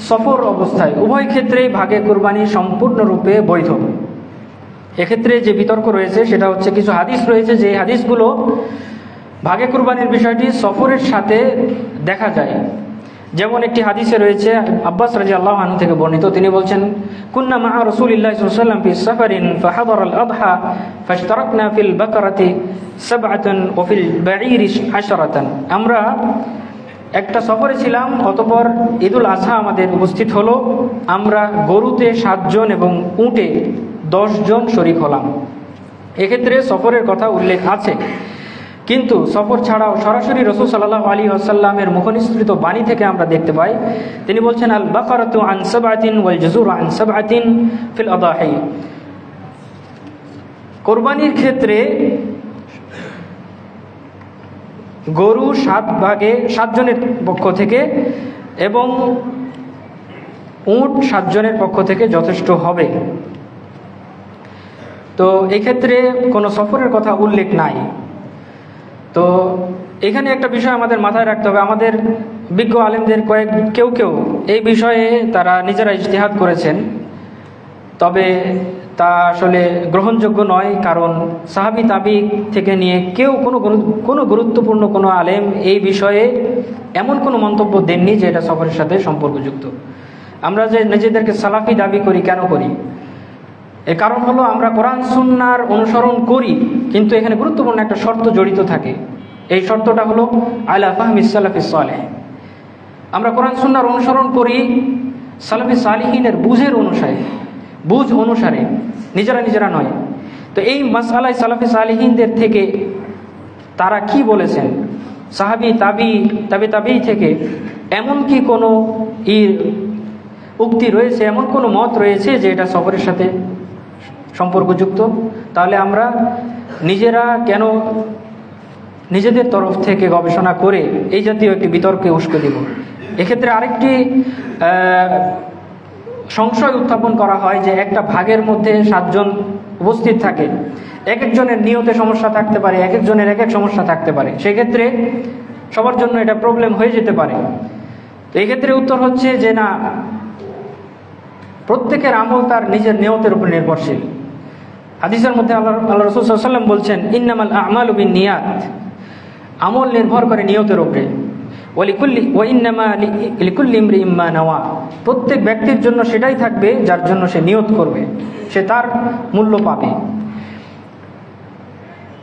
সফর অবস্থায় উভয় ক্ষেত্রেই ভাগে কুরবানি সম্পূর্ণরূপে বৈধ। এক্ষেত্রে যে বিতর্ক রয়েছে সেটা হচ্ছে, কিছু হাদিস রয়েছে যে হাদিসগুলো ভাগে কুরবানির বিষয়টি সফরের সাথে দেখা যায়। যেমন একটি হাদিসে রয়েছে আব্বাস রাদিয়াল্লাহু আনহু থেকে বর্ণিত, তিনি বলছেন, কুন্না মা রাসূলিল্লাহি সাল্লাল্লাহু আলাইহি ওয়াসাল্লাম ফি সাফারিন ফাহাদারা আল-আদহা ফাশতারাকনা ফিল বাকারাতি সাবআতান ওয়া ফিল বাঈরি আশরাতান। আমরা একটা সফরে ছিলাম, অতঃপর ঈদুল আজহা আমাদের উপস্থিত হলো। আমরা গরুতে 7 জন এবং উটে 10 জন শরীক হলাম। এক্ষেত্রে সফরের কথা উল্লেখ আছে, কিন্তু সফর ছাড়াও সরাসরি রাসূল সাল্লাল্লাহু আলাইহি ওয়াসাল্লামের মুখনিসৃত বাণী থেকে আমরা দেখতে পাই, তিনি বলছেন, আল বাকারাতু আন সাবআতিন ওয়াল জাযুরু আন সাবআতিন ফিল আদাহি। কুরবানির ক্ষেত্রে গরু 7 ভাগে 7 জনের পক্ষ থেকে এবং উট 7 জনের পক্ষ থেকে যথেষ্ট হবে। তো এক্ষেত্রে কোনো সফরের কথা উল্লেখ নাই। তো এখানে একটা বিষয় আমাদের মাথায় রাখতে হবে, আমাদের বিজ্ঞ আলেমদের কেউ এই বিষয়ে তারা নিজেরা ইজতিহাদ করেছেন, তবে তা আসলে গ্রহণযোগ্য নয়। কারণ সাহাবী তাবি থেকে নিয়ে কেউ কোনো গুরুত্বপূর্ণ কোনো আলেম এই বিষয়ে এমন কোনো মন্তব্য দেননি যে এটা সফরের সাথে সম্পর্কযুক্ত। আমরা যে নিজেদেরকে সালাফি দাবি করি, কেন করি? এর কারণ হলো আমরা কোরআন সুন্নাহর অনুসরণ করি, কিন্তু এখানে গুরুত্বপূর্ণ একটা শর্ত জড়িত থাকে। এই শর্তটা হলো আলা ফাহমিস সালাফিস সালেহ। আমরা কোরআন সুন্নাহর অনুসরণ করি সালাফি সালিহিনের বুঝ অনুসারে, নিজেরা নয়। তো এই মাসআলায় সালাফি সালিহিনদের থেকে তারা কি বলেছেন, সাহাবী তাবি থেকে এমন কি কোনো উক্তি রয়েছে, এমন কোনো মত রয়েছে যে এটা সফরের সাথে সম্পর্কযুক্ত? তাহলে আমরা নিজেরা কেন নিজেদের তরফ থেকে গবেষণা করে এই জাতীয় একটি বিতর্কে উস্কে দেব? এক্ষেত্রে আরেকটি সংশয় উত্থাপন করা হয় যে একটা ভাগের মধ্যে 7 জন উপস্থিত থাকে, এক একজনের নিয়তে সমস্যা থাকতে পারে, এক একজনের এক এক সমস্যা থাকতে পারে, সেক্ষেত্রে সবার জন্য এটা প্রবলেম হয়ে যেতে পারে। তো এক্ষেত্রে উত্তর হচ্ছে যে না, প্রত্যেকের আমল তার নিজের নিয়তের উপর নির্ভরশীল। হাদিসের মধ্যে আল্লাহ রাসূল সাল্লাল্লাহু আলাইহি ওয়াসাল্লাম বলছেন, ইন্নামাল আ'মালু বিন্নিয়াত, আমল নির্ভর করে নিয়তের উপরে। ওয়া ইন্নামা লিকুল্লি ইমরিইম মা নাওয়া, প্রত্যেক ব্যক্তির জন্য সেটাই থাকবে যার জন্য সে নিয়ত করবে, সে তার মূল্য পাবে।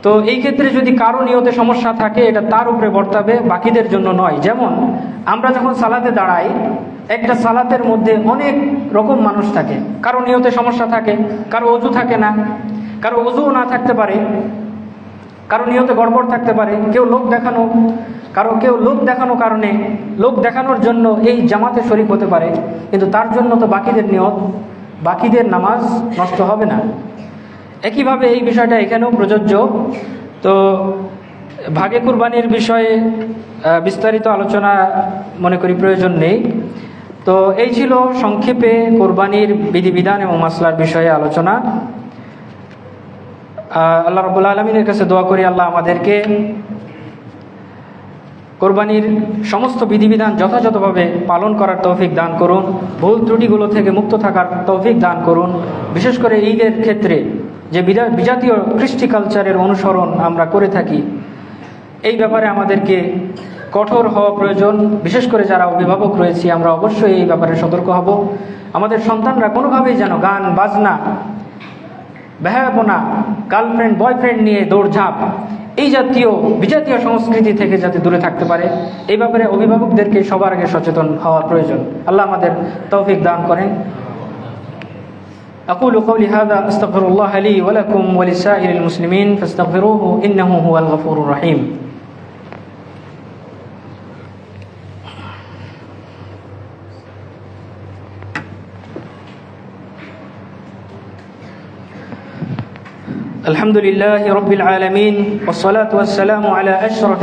তো এই ক্ষেত্রে যদি কারো নিয়তে সমস্যা থাকে, এটা তার উপরে বর্তাবে, বাকিদের জন্য নয়। যেমন আমরা যখন সালাতে দাঁড়াই, একটা সালাতের মধ্যে অনেক রকম মানুষ থাকে, কারো নিয়তে সমস্যা থাকে, কারো ওযু থাকে না, কারো ওযুও না থাকতে পারে, কারো নিয়তে গড়বড় থাকতে পারে, কেউ লোক দেখানো কারণে লোক দেখানোর জন্য এই জামাতে শরীক হতে পারে, কিন্তু তার জন্য তো বাকিদের নামাজ নষ্ট হবে না। একইভাবে এই বিষয়টা এখানেও প্রযোজ্য। তো ভাগে কুরবানির বিষয়ে বিস্তারিত আলোচনা মনে করি প্রয়োজন নেই। তো এই ছিল সংক্ষেপে কোরবানির বিধিবিধান এবং মাসলার বিষয়ে আলোচনা। আল্লাহ রাব্বুল আলামিনের কাছে দোয়া করি, আল্লাহ আমাদেরকে কোরবানির সমস্ত বিধিবিধান যথাযথভাবে পালন করার তৌফিক দান করুন, ভুল ত্রুটিগুলো থেকে মুক্ত থাকার তৌফিক দান করুন। বিশেষ করে ঈদের ক্ষেত্রে যে বিজাতীয় কৃষ্টি কালচারের অনুসরণ আমরা করে থাকি, এই ব্যাপারে আমাদেরকে কঠোর হওয়া প্রয়োজন। বিশেষ করে যারা অভিভাবক রয়েছি, আমরা অবশ্যই এই ব্যাপারে সতর্ক হব। আমাদের সন্তানরা কোনোভাবেই যেন গান বাজনা, বেহায়াপনা, গার্লফ্রেন্ড বয়ফ্রেন্ড নিয়ে দৌড়ঝাঁপ, এই জাতীয় বিজাতীয় সংস্কৃতি থেকে যাতে দূরে থাকতে পারে, এই ব্যাপারে অভিভাবকদেরকে সবার আগে সচেতন হওয়া প্রয়োজন। আল্লাহ আমাদের তৌফিক দান করেন। أقول قولي هذا أستغفر الله لي ولكم ولسائر المسلمين فاستغفروه إنه هو الغفور الرحيم. الحمد لله رب العالمين والصلاة والسلام على أشرف